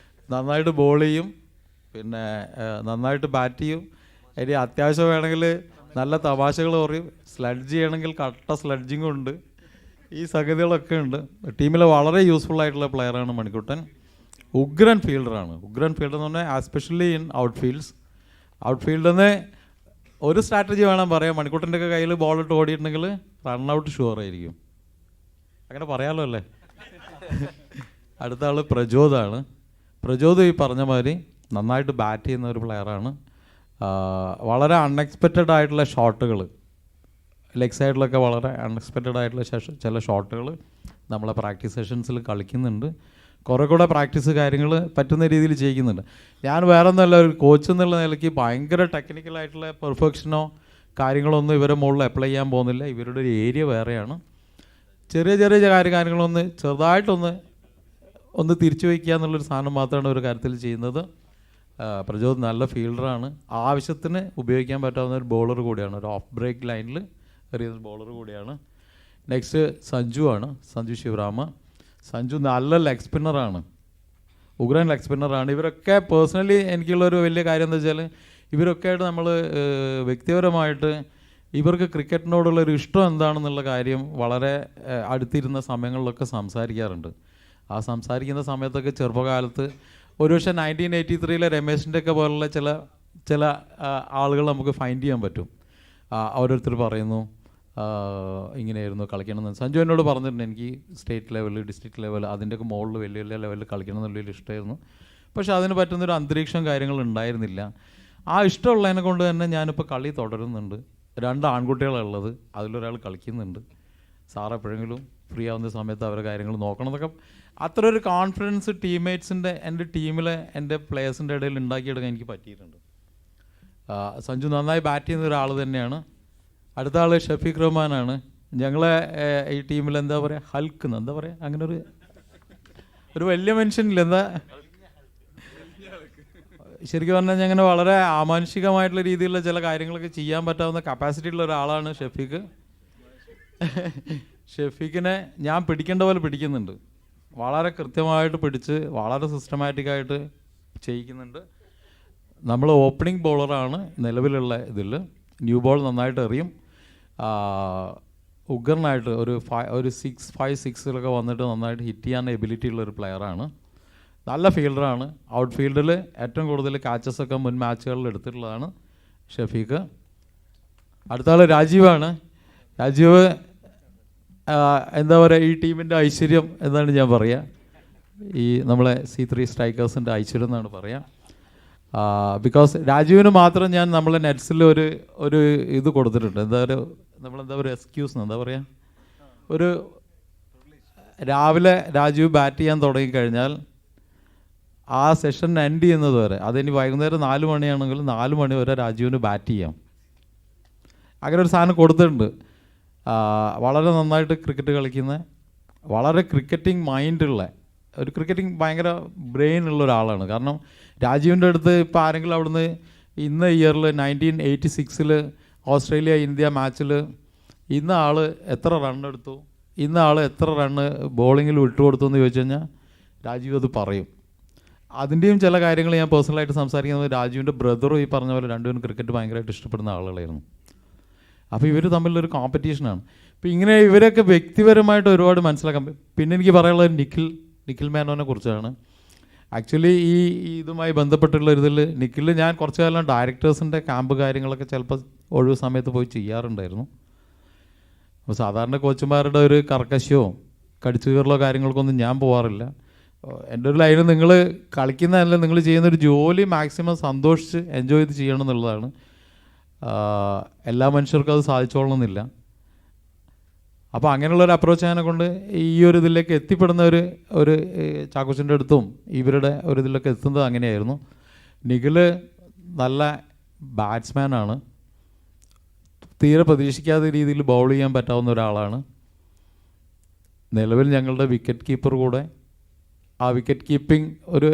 നന്നായിട്ട് ബോൾ ചെയ്യും, പിന്നെ നന്നായിട്ട് ബാറ്റ് ചെയ്യും. ഇനി അത്യാവശ്യം വേണമെങ്കിൽ നല്ല തമാശകൾ പറയും. സ്ലഡ്ജ് ചെയ്യണമെങ്കിൽ കട്ട സ്ലഡ്ജിങ്ങും ഉണ്ട്. ഈ സംഗതികളൊക്കെ ഉണ്ട്. ടീമിലെ വളരെ യൂസ്ഫുൾ ആയിട്ടുള്ള പ്ലെയറാണ് മണിക്കുട്ടൻ. ഉഗ്രൻ ഫീൽഡറാണ്. ഉഗ്രൻ ഫീൽഡർ എന്ന് പറഞ്ഞാൽ especially in out fields. Out ഫീൽഡിൽ ഒരു സ്ട്രാറ്റജി വേണം പറയാം. മണിക്കുട്ടൻ്റെ ഒക്കെ കയ്യിൽ ബോൾ ഇട്ട് ഓടിയിട്ടുണ്ടെങ്കിൽ റണ്ണൗട്ട് ഷുവർ ആയിരിക്കും. അങ്ങനെ പറയാമല്ലോ അല്ലേ? അടുത്ത ആൾ പ്രജോദാണ്. പ്രജോദ് ഈ പറഞ്ഞ മാതിരി നന്നായിട്ട് ബാറ്റ് ചെയ്യുന്ന ഒരു പ്ലെയറാണ്. വളരെ അൺഎക്സ്പെക്റ്റഡ് ആയിട്ടുള്ള ഷോട്ടുകൾ, ലെഗ് സൈഡിലൊക്കെ വളരെ അൺഎക്സ്പെക്റ്റഡ് ആയിട്ടുള്ള ചില ഷോട്ടുകൾ നമ്മളെ പ്രാക്ടീസ് സെഷൻസിൽ കളിക്കുന്നുണ്ട്. കുറേ കൂടെ പ്രാക്ടീസ് കാര്യങ്ങൾ പറ്റുന്ന രീതിയിൽ ചെയ്യുന്നുണ്ട്. ഞാൻ വേറെ ഒന്നുമല്ല, ഒരു കോച്ച് എന്നുള്ള നിലയ്ക്ക് ഭയങ്കര ടെക്നിക്കലായിട്ടുള്ള പെർഫെക്ഷനോ കാര്യങ്ങളൊന്നും ഇവരെ മുകളിൽ അപ്ലൈ ചെയ്യാൻ പോകുന്നില്ല. ഇവരുടെ ഒരു ഏരിയ വേറെയാണ്. ചെറിയ ചെറിയ കാര്യങ്ങളൊന്ന് ചെറുതായിട്ടൊന്ന് തിരിച്ചു വയ്ക്കുക എന്നുള്ളൊരു സാധനം മാത്രമാണ് ഒരു കാര്യത്തിൽ ചെയ്യുന്നത്. പ്രജോദ് നല്ല ഫീൽഡറാണ്. ആവശ്യത്തിന് ഉപയോഗിക്കാൻ പറ്റാവുന്ന ഒരു ബോളർ കൂടിയാണ്. ഒരു ഓഫ് ബ്രേക്ക് ലൈനിൽ എറിയുന്ന ബോളർ കൂടിയാണ്. നെക്സ്റ്റ് സഞ്ജു ആണ്. സഞ്ജു ശിവരാമ. സഞ്ജു നല്ല ലെഗ് സ്പിന്നറാണ്. ഉഗ്രൻ ലെഗ് സ്പിന്നറാണ്. ഇവരൊക്കെ പേഴ്സണലി എനിക്കുള്ളൊരു വലിയ കാര്യം എന്താ വെച്ചാൽ, ഇവരൊക്കെ ആയിട്ട് നമ്മൾ വ്യക്തിപരമായിട്ട് ഇവർക്ക് ക്രിക്കറ്റിനോടുള്ളൊരു ഇഷ്ടം എന്താണെന്നുള്ള കാര്യം വളരെ അടുത്തിരുന്ന സമയങ്ങളിലൊക്കെ സംസാരിക്കാറുണ്ട്. ആ സംസാരിക്കുന്ന സമയത്തൊക്കെ ചെറുപ്പകാലത്ത് ഒരുപക്ഷെ 1983 രമേശിൻ്റെ ഒക്കെ പോലുള്ള ചില ആളുകൾ നമുക്ക് ഫൈൻഡ് ചെയ്യാൻ പറ്റും. ഓരോരുത്തർ പറയുന്നു ഇങ്ങനെയായിരുന്നു കളിക്കണമെന്ന്. സഞ്ജു എന്നോട് പറഞ്ഞിട്ടുണ്ട്, എനിക്ക് സ്റ്റേറ്റ് ലെവൽ, ഡിസ്ട്രിക്ട് ലെവൽ, അതിൻ്റെയൊക്കെ മുകളിൽ വലിയ വലിയ ലെവലിൽ കളിക്കണം എന്നുള്ളൊരു ഇഷ്ടമായിരുന്നു. പക്ഷേ അതിന് പറ്റുന്നൊരു അന്തരീക്ഷം കാര്യങ്ങൾ ഉണ്ടായിരുന്നില്ല. ആ ഇഷ്ടമുള്ളതിനെ കൊണ്ട് തന്നെ ഞാനിപ്പോൾ കളി തുടരുന്നുണ്ട്. 2 ആൺകുട്ടികളുള്ളത്, അതിലൊരാൾ കളിക്കുന്നുണ്ട്. സാർ എപ്പോഴെങ്കിലും ഫ്രീ ആവുന്ന സമയത്ത് അവരുടെ കാര്യങ്ങൾ നോക്കണം എന്നൊക്കെ അത്ര ഒരു കോൺഫിഡൻസ് ടീംമേറ്റ്സിൻ്റെ, എൻ്റെ ടീമിലെ എൻ്റെ പ്ലേയേഴ്സിൻ്റെ ഇടയിൽ ഉണ്ടാക്കിയെടുക്കാൻ എനിക്ക് പറ്റിയിട്ടുണ്ട്. സഞ്ജു നന്നായി ബാറ്റ് ചെയ്യുന്ന ഒരാൾ തന്നെയാണ്. അടുത്ത ആൾ ഷഫീഖ് റഹ്മാനാണ്. ഞങ്ങളെ ഈ ടീമിൽ എന്താ പറയുക, ഹൽക്ക് എന്താ പറയുക, അങ്ങനെ ഒരു വലിയ മനുഷ്യനില്ല, എന്താ ശരിക്കും പറഞ്ഞാൽ ഞങ്ങനെ വളരെ ആമാനുഷികമായിട്ടുള്ള രീതിയിലുള്ള ചില കാര്യങ്ങളൊക്കെ ചെയ്യാൻ പറ്റാവുന്ന കപ്പാസിറ്റി ഉള്ള ഒരാളാണ് ഷഫീഖ്. ഷഫീഖിനെ ഞാൻ പിടിക്കേണ്ട പോലെ പിടിക്കുന്നുണ്ട്. വളരെ കൃത്യമായിട്ട് പിടിച്ച് വളരെ സിസ്റ്റമാറ്റിക്കായിട്ട് ചെയ്യിക്കുന്നുണ്ട്. നമ്മൾ ഓപ്പണിംഗ് ബോളറാണ് നിലവിലുള്ള ഇതിൽ. ന്യൂ ബോൾ നന്നായിട്ട് എറിയും. ഉഗ്രനായിട്ട് ഒരു 6-5-6 വന്നിട്ട് നന്നായിട്ട് ഹിറ്റ് ചെയ്യാൻ എബിലിറ്റി ഉള്ളൊരു പ്ലെയറാണ്. നല്ല ഫീൽഡറാണ്. ഔട്ട് ഫീൽഡിൽ ഏറ്റവും കൂടുതൽ കാച്ചസൊക്കെ മുൻ മാച്ചുകളിൽ എടുത്തിട്ടുള്ളതാണ് ഷഫീഖ്. അടുത്ത ആൾ രാജീവാണ്. രാജീവ് എന്താ പറയുക, ഈ ടീമിൻ്റെ ഐശ്വര്യം എന്നാണ് ഞാൻ പറയുക. ഈ നമ്മളെ C3 സ്ട്രൈക്കേഴ്സിൻ്റെ ഐശ്വര്യം എന്നാണ് പറയുക. ബിക്കോസ് രാജീവിന് മാത്രം ഞാൻ നമ്മളെ നെറ്റ്സിൽ ഒരു ഇത് കൊടുത്തിട്ടുണ്ട്. നമ്മളെന്താ പറയുക, എക്സ്ക്യൂസ് എന്താ പറയുക, ഒരു രാവിലെ രാജീവ് ബാറ്റ് ചെയ്യാൻ തുടങ്ങിക്കഴിഞ്ഞാൽ ആ സെഷൻ എൻഡ് ചെയ്യുന്നത് വരെ, അതിനി വൈകുന്നേരം 4 മണിയാണെങ്കിൽ 4 മണി വരെ രാജീവിന് ബാറ്റ് ചെയ്യാം. അങ്ങനെ ഒരു സാധനം കൊടുത്തിട്ടുണ്ട്. വളരെ നന്നായിട്ട് ക്രിക്കറ്റ് കളിക്കുന്ന, വളരെ ക്രിക്കറ്റിംഗ് മൈൻഡുള്ള, ഒരു ക്രിക്കറ്റിംഗ് ഭയങ്കര ബ്രെയിൻ ഉള്ള ഒരാളാണ്. കാരണം രാജീവിൻ്റെ അടുത്ത് ഇപ്പോൾ ആരെങ്കിലും അവിടുന്ന് ഇന്ന ഇയറിൽ 1986 ഓസ്ട്രേലിയ ഇന്ത്യ മാച്ചിൽ ഇന്ന ആൾ എത്ര റൺ എടുത്തു, ഇന്ന ആൾ എത്ര റണ്ണ് ബോളിങ്ങിൽ വിട്ടുകൊടുത്തു എന്ന് ചോദിച്ചു കഴിഞ്ഞാൽ രാജീവ് അത് പറയും. അതിൻ്റെയും ചില കാര്യങ്ങൾ ഞാൻ പേഴ്സണലായിട്ട് സംസാരിക്കുന്നത് രാജുവിൻ്റെ ബ്രദറും ഈ പറഞ്ഞ പോലെ രണ്ടുപേരും ക്രിക്കറ്റ് ഭയങ്കരമായിട്ട് ഇഷ്ടപ്പെടുന്ന ആളുകളായിരുന്നു. അപ്പോൾ ഇവർ തമ്മിലൊരു കോമ്പറ്റീഷനാണ്. അപ്പോൾ ഇങ്ങനെ ഇവരൊക്കെ വ്യക്തിപരമായിട്ട് ഒരുപാട് മനസ്സിലാക്കാം. പിന്നെ എനിക്ക് പറയാനുള്ളത് നിഖിൽ മേനോനെ കുറിച്ചാണ്. ആക്ച്വലി ഈ ഇതുമായി ബന്ധപ്പെട്ടുള്ള ഇതിൽ നിഖിൽ ഞാൻ കുറച്ച് കാലം ഡയറക്ടേഴ്സിൻ്റെ ക്യാമ്പ് കാര്യങ്ങളൊക്കെ ചിലപ്പോൾ ഒഴിവ് സമയത്ത് പോയി ചെയ്യാറുണ്ടായിരുന്നു. അപ്പോൾ സാധാരണ കോച്ചുമാരുടെ ഒരു കർക്കശയോ കടിച്ചു കയറലോ കാര്യങ്ങൾക്കൊന്നും ഞാൻ പോകാറില്ല. എൻ്റെ ഒരു ലൈന് നിങ്ങൾ കളിക്കുന്നതല്ല, നിങ്ങൾ ചെയ്യുന്നൊരു ജോലി മാക്സിമം സന്തോഷിച്ച് എൻജോയ് ചെയ്ത് ചെയ്യണം എന്നുള്ളതാണ്. എല്ലാ മനുഷ്യർക്കും അത് സാധിച്ചോളണമെന്നില്ല. അപ്പോൾ അങ്ങനെയുള്ളൊരു അപ്രോച്ച് അതിനെ കൊണ്ട് ഈ ഒരു ഇതിലേക്ക് എത്തിപ്പെടുന്ന ഒരു ചാക്കോച്ചൻ്റെ അടുത്തും ഇവരുടെ ഒരു ഇതിലൊക്കെ എത്തുന്നത് അങ്ങനെയായിരുന്നു. നിഖിൽ നല്ല ബാറ്റ്സ്മാനാണ്. തീരെ പ്രതീക്ഷിക്കാത്ത രീതിയിൽ ബൗൾ ചെയ്യാൻ പറ്റാവുന്ന ഒരാളാണ്. നിലവിൽ ഞങ്ങളുടെ വിക്കറ്റ് കീപ്പർ കൂടെ. ആ വിക്കറ്റ് കീപ്പിംഗ് ഒരു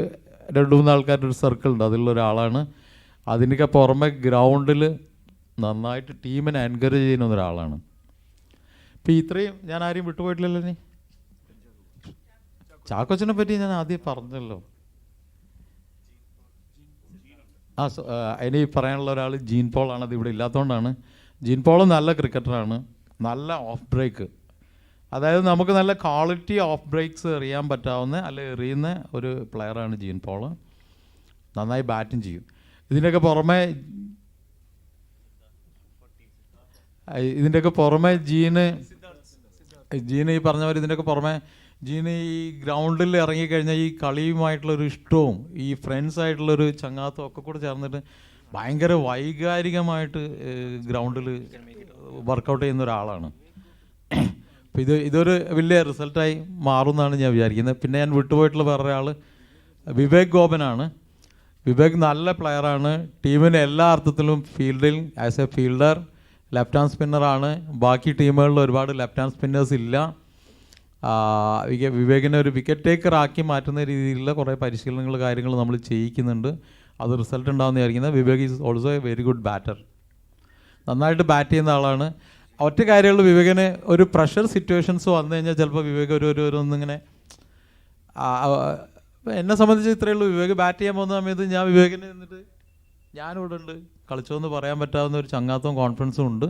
2-3 ആൾക്കാരുടെ ഒരു സർക്കിൾ ഉണ്ട്, അതിലുള്ള ഒരാളാണ്. അതിനൊക്കെ പുറമെ ഗ്രൗണ്ടിൽ നന്നായിട്ട് ടീമിനെ എൻകറേജ് ചെയ്യുന്ന ഒരാളാണ്. ഇപ്പോൾ ഇത്രയും ഞാൻ ആരെയും വിട്ടുപോയിട്ടില്ലല്ലോ. ഇനി ചാക്കോച്ചനെ പറ്റി ഞാൻ ആദ്യം പറഞ്ഞല്ലോ. ഇനി പറയാനുള്ള ഒരാൾ ജീൻ പോളാണ്. അത് ഇവിടെ ഇല്ലാത്തതുകൊണ്ടാണ്. ജീൻ പോൾ നല്ല ക്രിക്കറ്ററാണ്, നല്ല ഓഫ് ബ്രേക്ക്, അതായത് നമുക്ക് നല്ല ക്വാളിറ്റി ഓഫ് ബ്രേക്സ് എറിയാൻ പറ്റാവുന്ന അല്ലെ എറിയുന്ന ഒരു പ്ലെയറാണ് ജീൻ പോൾ. നന്നായി ബാറ്റിങ് ചെയ്യും. ഇതിൻ്റെയൊക്കെ പുറമെ ജീന് ഈ പറഞ്ഞ പോലെ ഇതിൻ്റെയൊക്കെ പുറമെ ജീന് ഈ ഗ്രൗണ്ടിൽ ഇറങ്ങിക്കഴിഞ്ഞാൽ ഈ കളിയുമായിട്ടുള്ളൊരു ഇഷ്ടവും ഈ ഫ്രണ്ട്സായിട്ടുള്ളൊരു ചങ്ങാത്തവും ഒക്കെ കൂടെ ചേർന്നിട്ട് ഭയങ്കര വൈകാരികമായിട്ട് ഗ്രൗണ്ടിൽ വർക്കൗട്ട് ചെയ്യുന്ന ഒരാളാണ്. അപ്പോൾ ഇതൊരു വലിയ റിസൾട്ടായി മാറുമെന്നാണ് ഞാൻ വിചാരിക്കുന്നത്. പിന്നെ ഞാൻ വിട്ടുപോയിട്ടുള്ള വേറൊരാൾ വിവേക് ഗോപനാണ്. വിവേക് നല്ല പ്ലെയറാണ്. ടീമിന് എല്ലാ അർത്ഥത്തിലും ഫീൽഡിൽ as a fielder left hand സ്പിന്നറാണ്. ബാക്കി ടീമുകളിൽ ഒരുപാട് ലെഫ്റ്റ് ഹാൻഡ് സ്പിന്നേഴ്സ് ഇല്ല. വിവേകിനെ ഒരു വിക്കറ്റ് ടേക്കർ ആക്കി മാറ്റുന്ന രീതിയിലുള്ള കുറേ പരിശീലനങ്ങൾ കാര്യങ്ങൾ നമ്മൾ ചെയ്യിക്കുന്നുണ്ട്. അത് റിസൾട്ട് ഉണ്ടാകുമെന്ന് വിചാരിക്കുന്നത്. Vivek is also a very good batter. നന്നായിട്ട് ബാറ്റ് ചെയ്യുന്ന ആളാണ്. ഒറ്റ കാര്യമുള്ളൂ, വിവേകിന് ഒരു പ്രഷർ സിറ്റുവേഷൻസ് വന്നു കഴിഞ്ഞാൽ ചിലപ്പോൾ വിവേക് ഒന്നിങ്ങനെ എന്നെ സംബന്ധിച്ച് ഇത്രയേ ഉള്ളൂ. വിവേക് ബാറ്റ് ചെയ്യാൻ പോകുന്ന സമയത്ത് ഞാൻ വിവേകിന് എന്നിട്ട് ഞാനിവിടെ ഉണ്ട് കളിച്ചോ എന്ന് പറയാൻ പറ്റാവുന്ന ഒരു ചങ്ങാത്തവും കോൺഫിഡൻസും ഉണ്ട്.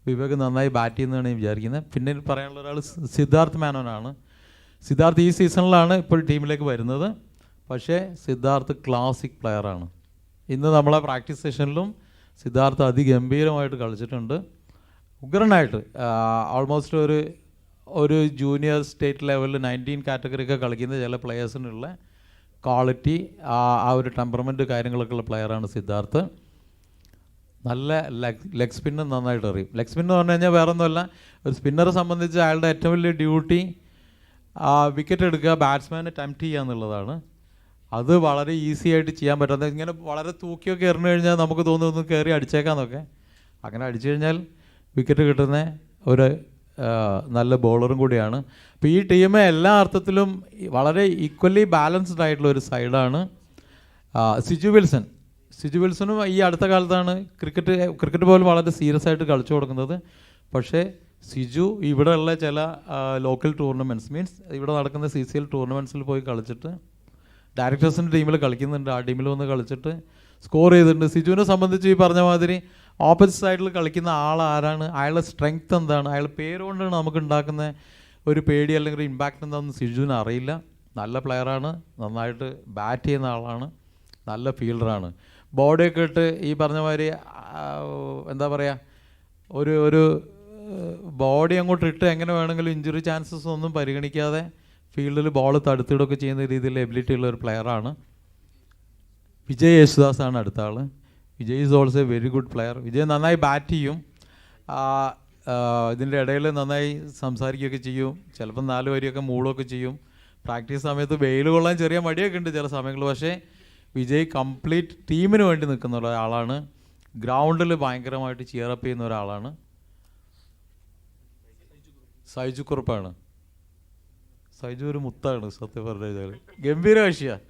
വിവേക് നന്നായി ബാറ്റ് ചെയ്യുന്നതാണ് ഞാൻ വിചാരിക്കുന്നത്. പിന്നെ പറയാനുള്ള ഒരാൾ സിദ്ധാർത്ഥ് മേനോനാണ്. സിദ്ധാർത്ഥ് ഈ സീസണിലാണ് ഇപ്പോൾ ടീമിലേക്ക് വരുന്നത്. പക്ഷേ സിദ്ധാർത്ഥ് ക്ലാസിക് പ്ലെയറാണ്. ഇന്ന് നമ്മളെ പ്രാക്ടീസ് സെഷനിലും സിദ്ധാർത്ഥ് അതിഗംഭീരമായിട്ട് കളിച്ചിട്ടുണ്ട്. ഉഗ്രനായിട്ട് ഓൾമോസ്റ്റ് ഒരു ജൂനിയർ സ്റ്റേറ്റ് ലെവലിൽ 19 കാറ്റഗറിയൊക്കെ കളിക്കുന്ന ചില പ്ലെയേഴ്സിനുള്ള ക്വാളിറ്റി ആ ഒരു ടെമ്പർമെൻറ്റ് കാര്യങ്ങളൊക്കെ ഉള്ള പ്ലെയറാണ് സിദ്ധാർത്ഥ്. നല്ല ലെഗ് സ്പിന്നർ നന്നായിട്ട് അറിയും. ലെഗ് സ്പിന്നർ പറഞ്ഞു കഴിഞ്ഞാൽ വേറെ ഒന്നുമല്ല, ഒരു സ്പിന്നറെ സംബന്ധിച്ച് അയാളുടെ ഏറ്റവും വലിയ ഡ്യൂട്ടി വിക്കറ്റ് എടുക്കുക, ബാറ്റ്സ്മാനെ ടെംപ്റ്റ് ചെയ്യുക എന്നുള്ളതാണ്. അത് വളരെ ഈസി ആയിട്ട് ചെയ്യാൻ പറ്റാത്ത, ഇങ്ങനെ വളരെ തൂക്കിയൊക്കെ എറിഞ്ഞു കഴിഞ്ഞാൽ നമുക്ക് തോന്നുന്നു കയറി അടിച്ചേക്കാന്നൊക്കെ. അങ്ങനെ അടിച്ചു കഴിഞ്ഞാൽ വിക്കറ്റ് കിട്ടുന്ന ഒരു നല്ല ബോളറും കൂടിയാണ്. അപ്പോൾ ഈ ടീം എല്ലാ അർത്ഥത്തിലും വളരെ ഈക്വലി ബാലൻസ്ഡ് ആയിട്ടുള്ള ഒരു സൈഡാണ്. സിജു വിൽസണും ഈ അടുത്ത കാലത്താണ് ക്രിക്കറ്റ് പോലും വളരെ സീരിയസ് ആയിട്ട് കളിച്ചു കൊടുക്കുന്നത്. പക്ഷേ സിജു ഇവിടെയുള്ള ചില ലോക്കൽ ടൂർണമെൻറ്റ്സ് മീൻസ് ഇവിടെ നടക്കുന്ന CCL ടൂർണമെൻറ്റ്സിൽ പോയി കളിച്ചിട്ട് ഡയറക്ടേഴ്സിൻ്റെ ടീമിൽ കളിക്കുന്നുണ്ട്. ആ ടീമിൽ വന്ന് കളിച്ചിട്ട് സ്കോർ ചെയ്തിട്ടുണ്ട്. സിജുവിനെ സംബന്ധിച്ച് ഈ പറഞ്ഞ മാതിരി ഓപ്പോസിറ്റ് സൈഡിൽ കളിക്കുന്ന ആളാരാണ്, അയാളുടെ സ്ട്രെങ്ത് എന്താണ്, അയാളുടെ പേരുകൊണ്ടാണ് നമുക്ക് ഉണ്ടാക്കുന്ന ഒരു പേടി അല്ലെങ്കിൽ ഒരു ഇമ്പാക്റ്റ് എന്താണെന്ന് സിജുവിന് അറിയില്ല. നല്ല പ്ലെയറാണ്, നന്നായിട്ട് ബാറ്റ് ചെയ്യുന്ന ആളാണ്, നല്ല ഫീൽഡറാണ്. ബോഡിയൊക്കെ ഇട്ട് ഈ പറഞ്ഞ മാതിരി എന്താ പറയുക, ഒരു ബോഡി അങ്ങോട്ട് ഇട്ട് എങ്ങനെ വേണമെങ്കിലും ഇഞ്ചുറി ചാൻസസ് ഒന്നും പരിഗണിക്കാതെ ഫീൽഡിൽ ബോൾ തടുത്തിടൊക്കെ ചെയ്യുന്ന രീതിയിൽ എബിലിറ്റി ഉള്ള ഒരു പ്ലെയറാണ്. വിജയ് യേശുദാസാണ് അടുത്ത ആൾ. Vijay is also a very good player. Vijay നന്നായി ബാറ്റ് ചെയ്യും, ഇതിൻ്റെ ഇടയിൽ നന്നായി സംസാരിക്കുകയൊക്കെ ചെയ്യും, ചിലപ്പോൾ 4 വരിയൊക്കെ മൂളൊക്കെ ചെയ്യും. പ്രാക്ടീസ് സമയത്ത് വെയിൽ കൊള്ളാൻ ചെറിയ മടിയൊക്കെ ഉണ്ട് ചില സമയങ്ങളിൽ. പക്ഷേ വിജയ് കംപ്ലീറ്റ് ടീമിന് വേണ്ടി നിൽക്കുന്ന ഒരാളാണ്. ഗ്രൗണ്ടിൽ ഭയങ്കരമായിട്ട് ചിയറപ്പ് ചെയ്യുന്ന ഒരാളാണ്. സൈജു കുറുപ്പാണ്. സൈജു ഒരു മുത്താണ് സത്യം പറഞ്ഞു കഴിഞ്ഞാൽ. ഗംഭീര കക്ഷിയാണ്.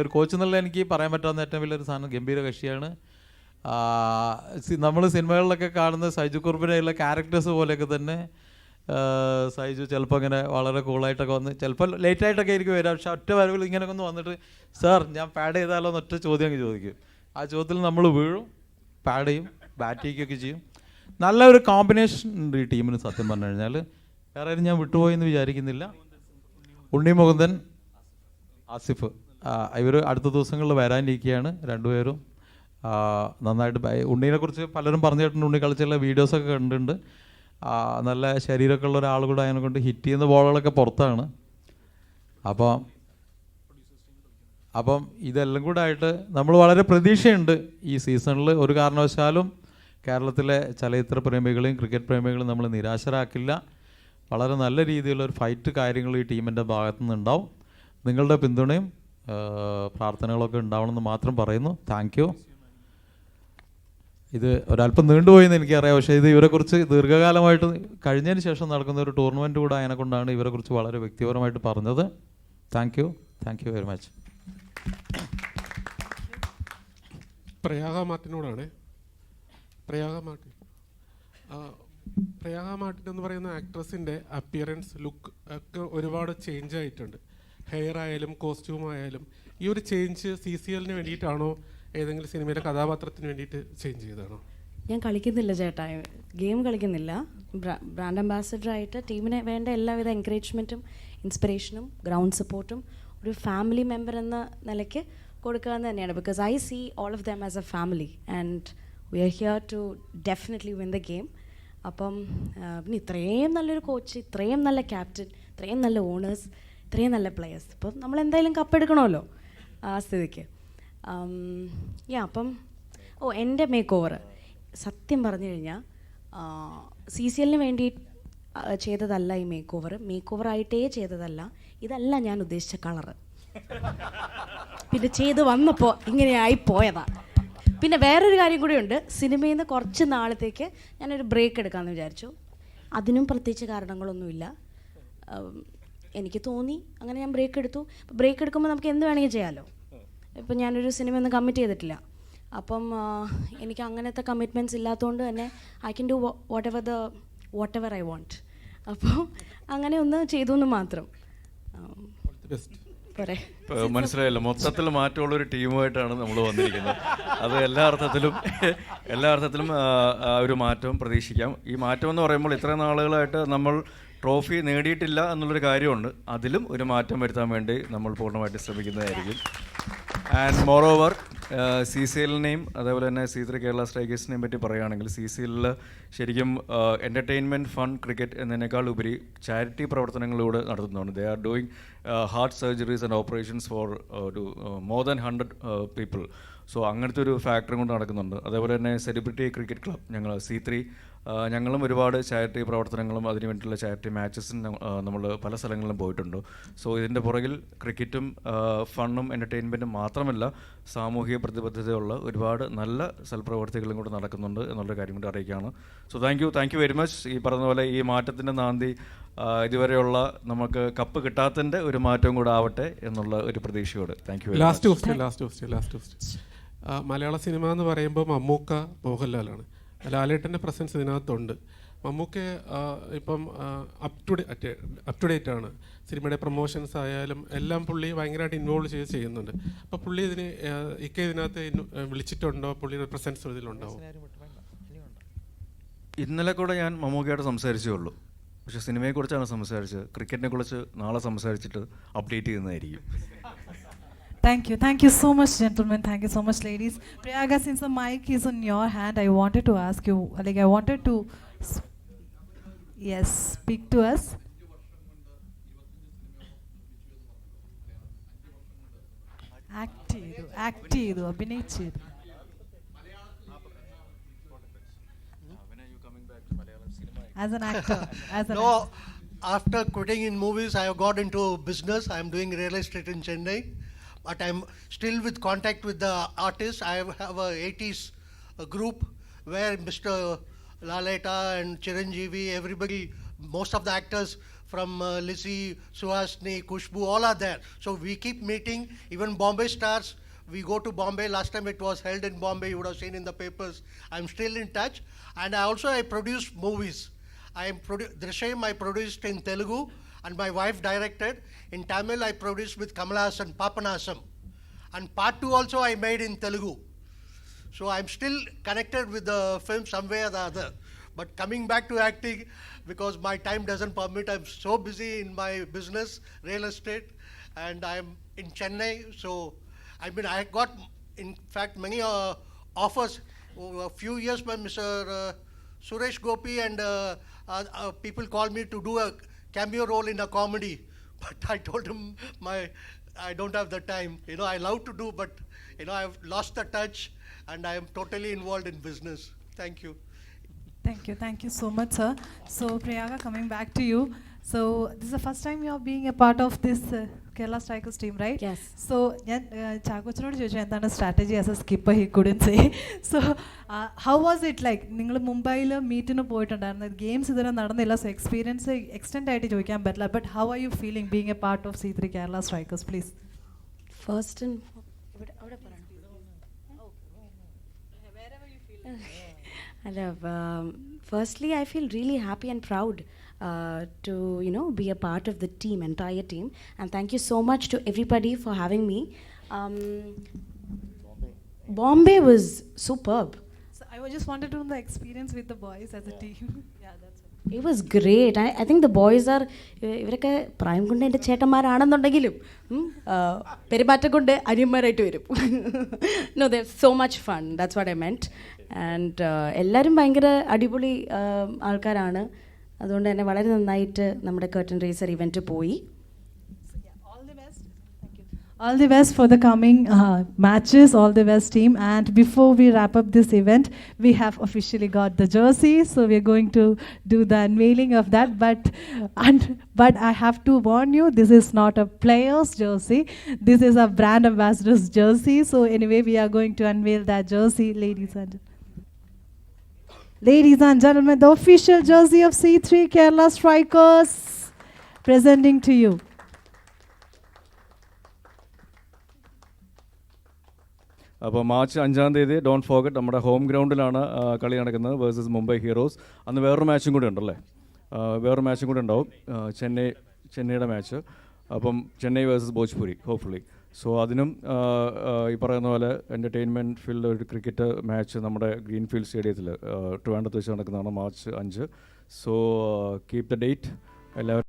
ഒരു കോച്ച് എന്നുള്ള എനിക്ക് പറയാൻ പറ്റാവുന്ന ഏറ്റവും വലിയൊരു സാധനം ഗംഭീര കക്ഷിയാണ്. നമ്മൾ സിനിമകളിലൊക്കെ കാണുന്ന സൈജു കുറുപ്പിനെയുള്ള ക്യാരക്ടേഴ്സ് പോലെയൊക്കെ തന്നെ സൈജു ചിലപ്പോൾ ഇങ്ങനെ വളരെ കൂളായിട്ടൊക്കെ വന്ന് ചിലപ്പോൾ ലേറ്റായിട്ടൊക്കെ ആയിരിക്കും വരിക. പക്ഷെ ഒറ്റ വരവിൽ ഇങ്ങനെയൊക്കെ ഒന്ന് വന്നിട്ട് സാർ ഞാൻ പാഡ് ചെയ്താലോ എന്നൊറ്റ ചോദ്യം അങ്ങ് ചോദിക്കും. ആ ചോദ്യത്തിൽ നമ്മൾ വീഴും, പാഡ് ചെയ്യും, ബാറ്റ് ചെയ്യുകയൊക്കെ ചെയ്യും. നല്ലൊരു കോമ്പിനേഷൻ ഉണ്ട് ഈ ടീമിന്. സത്യം പറഞ്ഞു കഴിഞ്ഞാൽ വേറെ ആരും ഞാൻ വിട്ടുപോയെന്ന് വിചാരിക്കുന്നില്ല. ഉണ്ണി മുകുന്ദൻ, ആസിഫ്, ഇവർ അടുത്ത ദിവസങ്ങളിൽ വരാനിരിക്കുകയാണ് രണ്ടുപേരും. നന്നായിട്ട് ഉണ്ണീനെ കുറിച്ച് പലരും പറഞ്ഞിട്ടുണ്ട്. ഉണ്ണി കളിച്ചുള്ള വീഡിയോസൊക്കെ കണ്ടിട്ടുണ്ട്. നല്ല ശരീരമൊക്കെ ഉള്ള ഒരാൾ കൂടെ അതിനെ കൊണ്ട് ഹിറ്റ് ചെയ്യുന്ന ബോളുകളൊക്കെ പുറത്താണ്. അപ്പം ഇതെല്ലാം കൂടെ ആയിട്ട് നമ്മൾ വളരെ പ്രതീക്ഷയുണ്ട് ഈ സീസണിൽ. ഒരു കാരണവശാലും കേരളത്തിലെ ചലച്ചിത്ര പ്രേമികളെയും ക്രിക്കറ്റ് പ്രേമികളെയും നമ്മൾ നിരാശരാക്കില്ല. വളരെ നല്ല രീതിയിലുള്ള ഒരു ഫൈറ്റ് കാര്യങ്ങൾ ഈ ടീമിൻ്റെ ഭാഗത്തു നിന്നുണ്ടാവും. നിങ്ങളുടെ പിന്തുണയും പ്രാർത്ഥനകളൊക്കെ ഉണ്ടാവണമെന്ന് മാത്രം പറയുന്നു. Thank you. ഇത് ഒരല്പം നീണ്ടുപോയെന്ന് എനിക്കറിയാം. പക്ഷേ ഇത് ഇവരെക്കുറിച്ച് ദീർഘകാലമായിട്ട് കഴിഞ്ഞതിന് ശേഷം നടക്കുന്ന ഒരു ടൂർണമെൻറ്റ് കൂടെ അതിനെക്കൊണ്ടാണ് ഇവരെക്കുറിച്ച് വളരെ വ്യക്തിപരമായിട്ട് പറഞ്ഞത്. Thank you very much. Prayaga മാർട്ടിനോടാണ്. പ്രയാഗ മാർട്ടിൻ എന്ന് പറയുന്ന ആക്ട്രസിൻ്റെ അപ്പിയറൻസ്, ലുക്ക് ഒക്കെ ഒരുപാട് ചേഞ്ച് ആയിട്ടുണ്ട്. ഹെയർ ആയാലും കോസ്റ്റ്യൂം ആയാലും. ഈ ഒരു ചേഞ്ച് CCL വേണ്ടിയിട്ടാണോ ഏതെങ്കിലും സിനിമയിലെ കഥാപാത്രത്തിന് വേണ്ടിയിട്ട് ചേഞ്ച് ചെയ്തതാണോ? ഞാൻ കളിക്കുന്നില്ല ചേട്ടാ, ഗെയിം കളിക്കുന്നില്ല. ബ്രാൻഡ് അംബാസഡറായിട്ട് ടീമിന് വേണ്ട എല്ലാവിധ എൻകറേജ്മെൻറ്റും ഇൻസ്പിറേഷനും ഗ്രൗണ്ട് സപ്പോർട്ടും ഒരു ഫാമിലി മെമ്പർ എന്ന നിലയ്ക്ക് കൊടുക്കുക എന്ന് തന്നെയാണ്. Because I see all of them as a family and we are here to definitely win the game. അപ്പം പിന്നെ ഇത്രയും നല്ലൊരു കോച്ച്, ഇത്രയും നല്ല ക്യാപ്റ്റൻ, ഇത്രയും നല്ല ഓണേഴ്സ്, ഇത്രയും നല്ല പ്ലെയേഴ്സ്, അപ്പം നമ്മൾ എന്തായാലും കപ്പെടുക്കണമല്ലോ ആ സ്ഥിതിക്ക്. അപ്പം എൻ്റെ മേക്ക് ഓവർ സത്യം പറഞ്ഞു കഴിഞ്ഞാൽ CCL വേണ്ടി ചെയ്തതല്ല. ഈ മേക്ക് ഓവറായിട്ടേ ചെയ്തതല്ല. ഇതല്ല ഞാൻ ഉദ്ദേശിച്ച കളറ്. പിന്നെ ചെയ്ത് വന്നപ്പോൾ ഇങ്ങനെയായി പോയതാ. പിന്നെ വേറൊരു കാര്യം കൂടിയുണ്ട്. സിനിമയിൽ നിന്ന് കുറച്ച് നാളത്തേക്ക് ഞാനൊരു ബ്രേക്ക് എടുക്കാമെന്ന് വിചാരിച്ചു. അതിനും പ്രത്യേകിച്ച് കാരണങ്ങളൊന്നുമില്ല. എനിക്ക് തോന്നി അങ്ങനെ ഞാൻ ബ്രേക്ക് എടുത്തു. ബ്രേക്ക് എടുക്കുമ്പോൾ നമുക്ക് എന്ത് വേണമെങ്കിൽ ചെയ്യാമല്ലോ. ഇപ്പം ഞാനൊരു സിനിമ ഒന്നും കമ്മിറ്റ് ചെയ്തിട്ടില്ല. അപ്പം എനിക്ക് അങ്ങനത്തെ കമ്മിറ്റ്മെൻറ്റ്സ് ഇല്ലാത്തതുകൊണ്ട് തന്നെ I can do what ever I want. അപ്പോൾ അങ്ങനെ ഒന്ന് ചെയ്തു എന്ന് മാത്രം. മനസ്സിലായല്ലോ, മൊത്തത്തിൽ മാറ്റമുള്ളൊരു ടീമുമായിട്ടാണ് നമ്മൾ വന്നിരിക്കുന്നത്. അത് എല്ലാ അർത്ഥത്തിലും ഒരു മാറ്റവും പ്രതീക്ഷിക്കാം. ഈ മാറ്റം എന്ന് പറയുമ്പോൾ ഇത്രയും നാളുകളായിട്ട് നമ്മൾ ട്രോഫി നേടിയിട്ടില്ല എന്നുള്ളൊരു കാര്യമുണ്ട്. അതിലും ഒരു മാറ്റം വരുത്താൻ വേണ്ടി നമ്മൾ പൂർണ്ണമായിട്ട് ശ്രമിക്കുന്നതായിരിക്കും. ആൻഡ് മോറോവർ CCLനെയും അതേപോലെ തന്നെ C3 കേരള സ്ട്രൈക്കേഴ്സിനെയും പറ്റി പറയുകയാണെങ്കിൽ CCL ശരിക്കും എൻ്റർടൈൻമെൻറ്റ് ഫൺ ക്രിക്കറ്റ് എന്നതിനേക്കാൾ ഉപരി ചാരിറ്റി പ്രവർത്തനങ്ങളിലൂടെ നടത്തുന്നതാണ്. They are doing heart surgeries and operations for ഒരു മോർ ദാൻ 100 പീപ്പിൾ. സോ അങ്ങനത്തെ ഒരു ഫാക്ടറും കൊണ്ട് നടക്കുന്നുണ്ട്. അതേപോലെ തന്നെ സെലിബ്രിറ്റി ക്രിക്കറ്റ് ക്ലബ് ഞങ്ങൾ C3 ഞങ്ങളും ഒരുപാട് ചാരിറ്റി പ്രവർത്തനങ്ങളും അതിനു വേണ്ടിയിട്ടുള്ള ചാരിറ്റി മാച്ചസിന് നമ്മൾ പല സ്ഥലങ്ങളിലും പോയിട്ടുണ്ട്. സോ ഇതിൻ്റെ പുറകിൽ ക്രിക്കറ്റും ഫണ്ണും എൻ്റർടൈൻമെൻറ്റും മാത്രമല്ല സാമൂഹിക പ്രതിബദ്ധതയുള്ള ഒരുപാട് നല്ല സൽപ്രവർത്തികളും കൂടെ നടക്കുന്നുണ്ട് എന്നുള്ള കാര്യം കൂടി അറിയിക്കുകയാണ്. So thank you very much. ഈ പറഞ്ഞ പോലെ ഈ മാറ്റത്തിൻ്റെ നാന്തി ഇതുവരെയുള്ള നമുക്ക് കപ്പ് കിട്ടാത്തതിൻ്റെ ഒരു മാറ്റവും കൂടെ ആവട്ടെ എന്നുള്ള ഒരു പ്രതീക്ഷയോട് thank you. Last question. Malayala cinema എന്ന് പറയുമ്പോൾ മമ്മൂക്ക, മോഹൻലാലാണ്. ലാലേട്ടൻ്റെ പ്രസൻസ് ഇതിനകത്തുണ്ട്. മമ്മൂക്ക ഇപ്പം അപ് ടു ഡേറ്റ് ആണ്. സിനിമയുടെ പ്രൊമോഷൻസ് ആയാലും എല്ലാം പുള്ളി ഭയങ്കരമായിട്ട് ഇൻവോൾവ് ചെയ്യുന്നുണ്ട്. അപ്പോൾ പുള്ളി ഇതിനകത്ത് വിളിച്ചിട്ടുണ്ടോ? പുള്ളിയുടെ പ്രസൻസ് ഇതിലുണ്ടാവും? ഇന്നലെ കൂടെ ഞാൻ മമ്മൂക്കയോട് സംസാരിച്ചേ ഉള്ളൂ. പക്ഷേ സിനിമയെക്കുറിച്ചാണ് സംസാരിച്ചത്. ക്രിക്കറ്റിനെ കുറിച്ച് നാളെ സംസാരിച്ചിട്ട് അപ്ഡേറ്റ് ചെയ്യുന്നതായിരിക്കും. Thank you so much, gentlemen. Thank you so much, ladies. Priyaga, since the mic is on your hand, I wanted to ask you, speak to us. Act ചെയ്തു, അഭിനയിച്ചു. As an actor. After quitting in movies, I have got into business. I am doing real estate in Chennai. But I'm still with contact with the artists. I have a 80s group where Mr. Laleta and Chiranjeevi, everybody, most of the actors from Lizzie, Suhasini, Kushbu, all are there. So we keep meeting. Even Bombay Stars, we go to Bombay. Last time it was held in Bombay. You would have seen in the papers. I'm still in touch. And I produce movies. Drishyam I produced in Telugu, and my wife directed. In Tamil, I produced with Kamal Haasan, Papanasam. And part 2 also I made in Telugu. So I'm still connected with the film some way or the other. But coming back to acting, because my time doesn't permit, I'm so busy in my business, real estate, and I'm in Chennai. So, I mean, I got, in fact, many offers a few years by Mr. Suresh Gopi, and people called me to do a cameo role in a comedy. But I told him I don't have the time. You know, I love to do, but you know, I've lost the touch, and I am totally involved in business. Thank you. Thank you so much, sir. So, Priyaga, coming back to you. So, this is the first time you are being a part of this Kerala Strikers team, right? Yes. So, Chakochinodu choichu endana strategy as a skipper he couldn't say. So, how was it like? Ningal Mumbai meet in a poitundana games idara nadanilla, so experience extent aayittu choikkan pattilla. But how are you feeling being a part of C3 Kerala Strikers, please? First and I love. Firstly, I feel really happy and proud to be a part of the team, entire team, and thank you so much to everybody for having me. Bombay was superb. So I just wanted to know the experience with the boys as a team. Yeah, that's it. It was great. I think the boys are ഇവരൊക്കെ പ്രായം കൊണ്ട് എൻ്റെ ചേട്ടന്മാരാണെന്നുണ്ടെങ്കിലും പെരുമാറ്റം കൊണ്ട് അനിയന്മാരായിട്ട് വരും. No, they're so much fun. That's what I meant. And എല്ലാവരും ഭയങ്കര അടിപൊളി ആൾക്കാരാണ്. അതുകൊണ്ട് തന്നെ വളരെ നന്നായിട്ട് നമ്മുടെ കർട്ടൻ റേസർ ഇവൻറ്റ് പോയി. All the best for the coming matches, all the best team. And before we wrap up this event, we have officially got the jersey, so we are going to do the unveiling of that. But I have to warn you, this is not a player's jersey. This is a brand ambassador's jersey. So anyway, we are going to unveil that jersey, ladies and gentlemen, the official jersey of C3 Kerala Strikers, presenting to you. അപ്പോൾ മാർച്ച് 5-ാം തീയതി ഡോണ്ട് ഫോർഗറ്റ് നമ്മുടെ ഹോം ഗ്രൗണ്ടിലാണ് കളി നടക്കുന്നത് വേഴ്സസ് മുംബൈ ഹീറോസ്. അന്ന് വേറൊരു മാച്ചും കൂടി ഉണ്ടല്ലേ, വേറൊരു മാച്ചും കൂടി ഉണ്ടാവും, ചെന്നൈയുടെ മാച്ച്. അപ്പം Chennai versus Bhojpuri hopefully. So അതിനും ഈ പറയുന്ന പോലെ എൻ്റർടൈൻമെൻറ്റ് ഫീൽഡ് ഒരു ക്രിക്കറ്റ് മാച്ച് നമ്മുടെ ഗ്രീൻഫീൽഡ് സ്റ്റേഡിയത്തിൽ ട്രിവാൻഡ്രത്ത് വെച്ച് നടക്കുന്നതാണ് March 5. So keep the date എല്ലാവരും.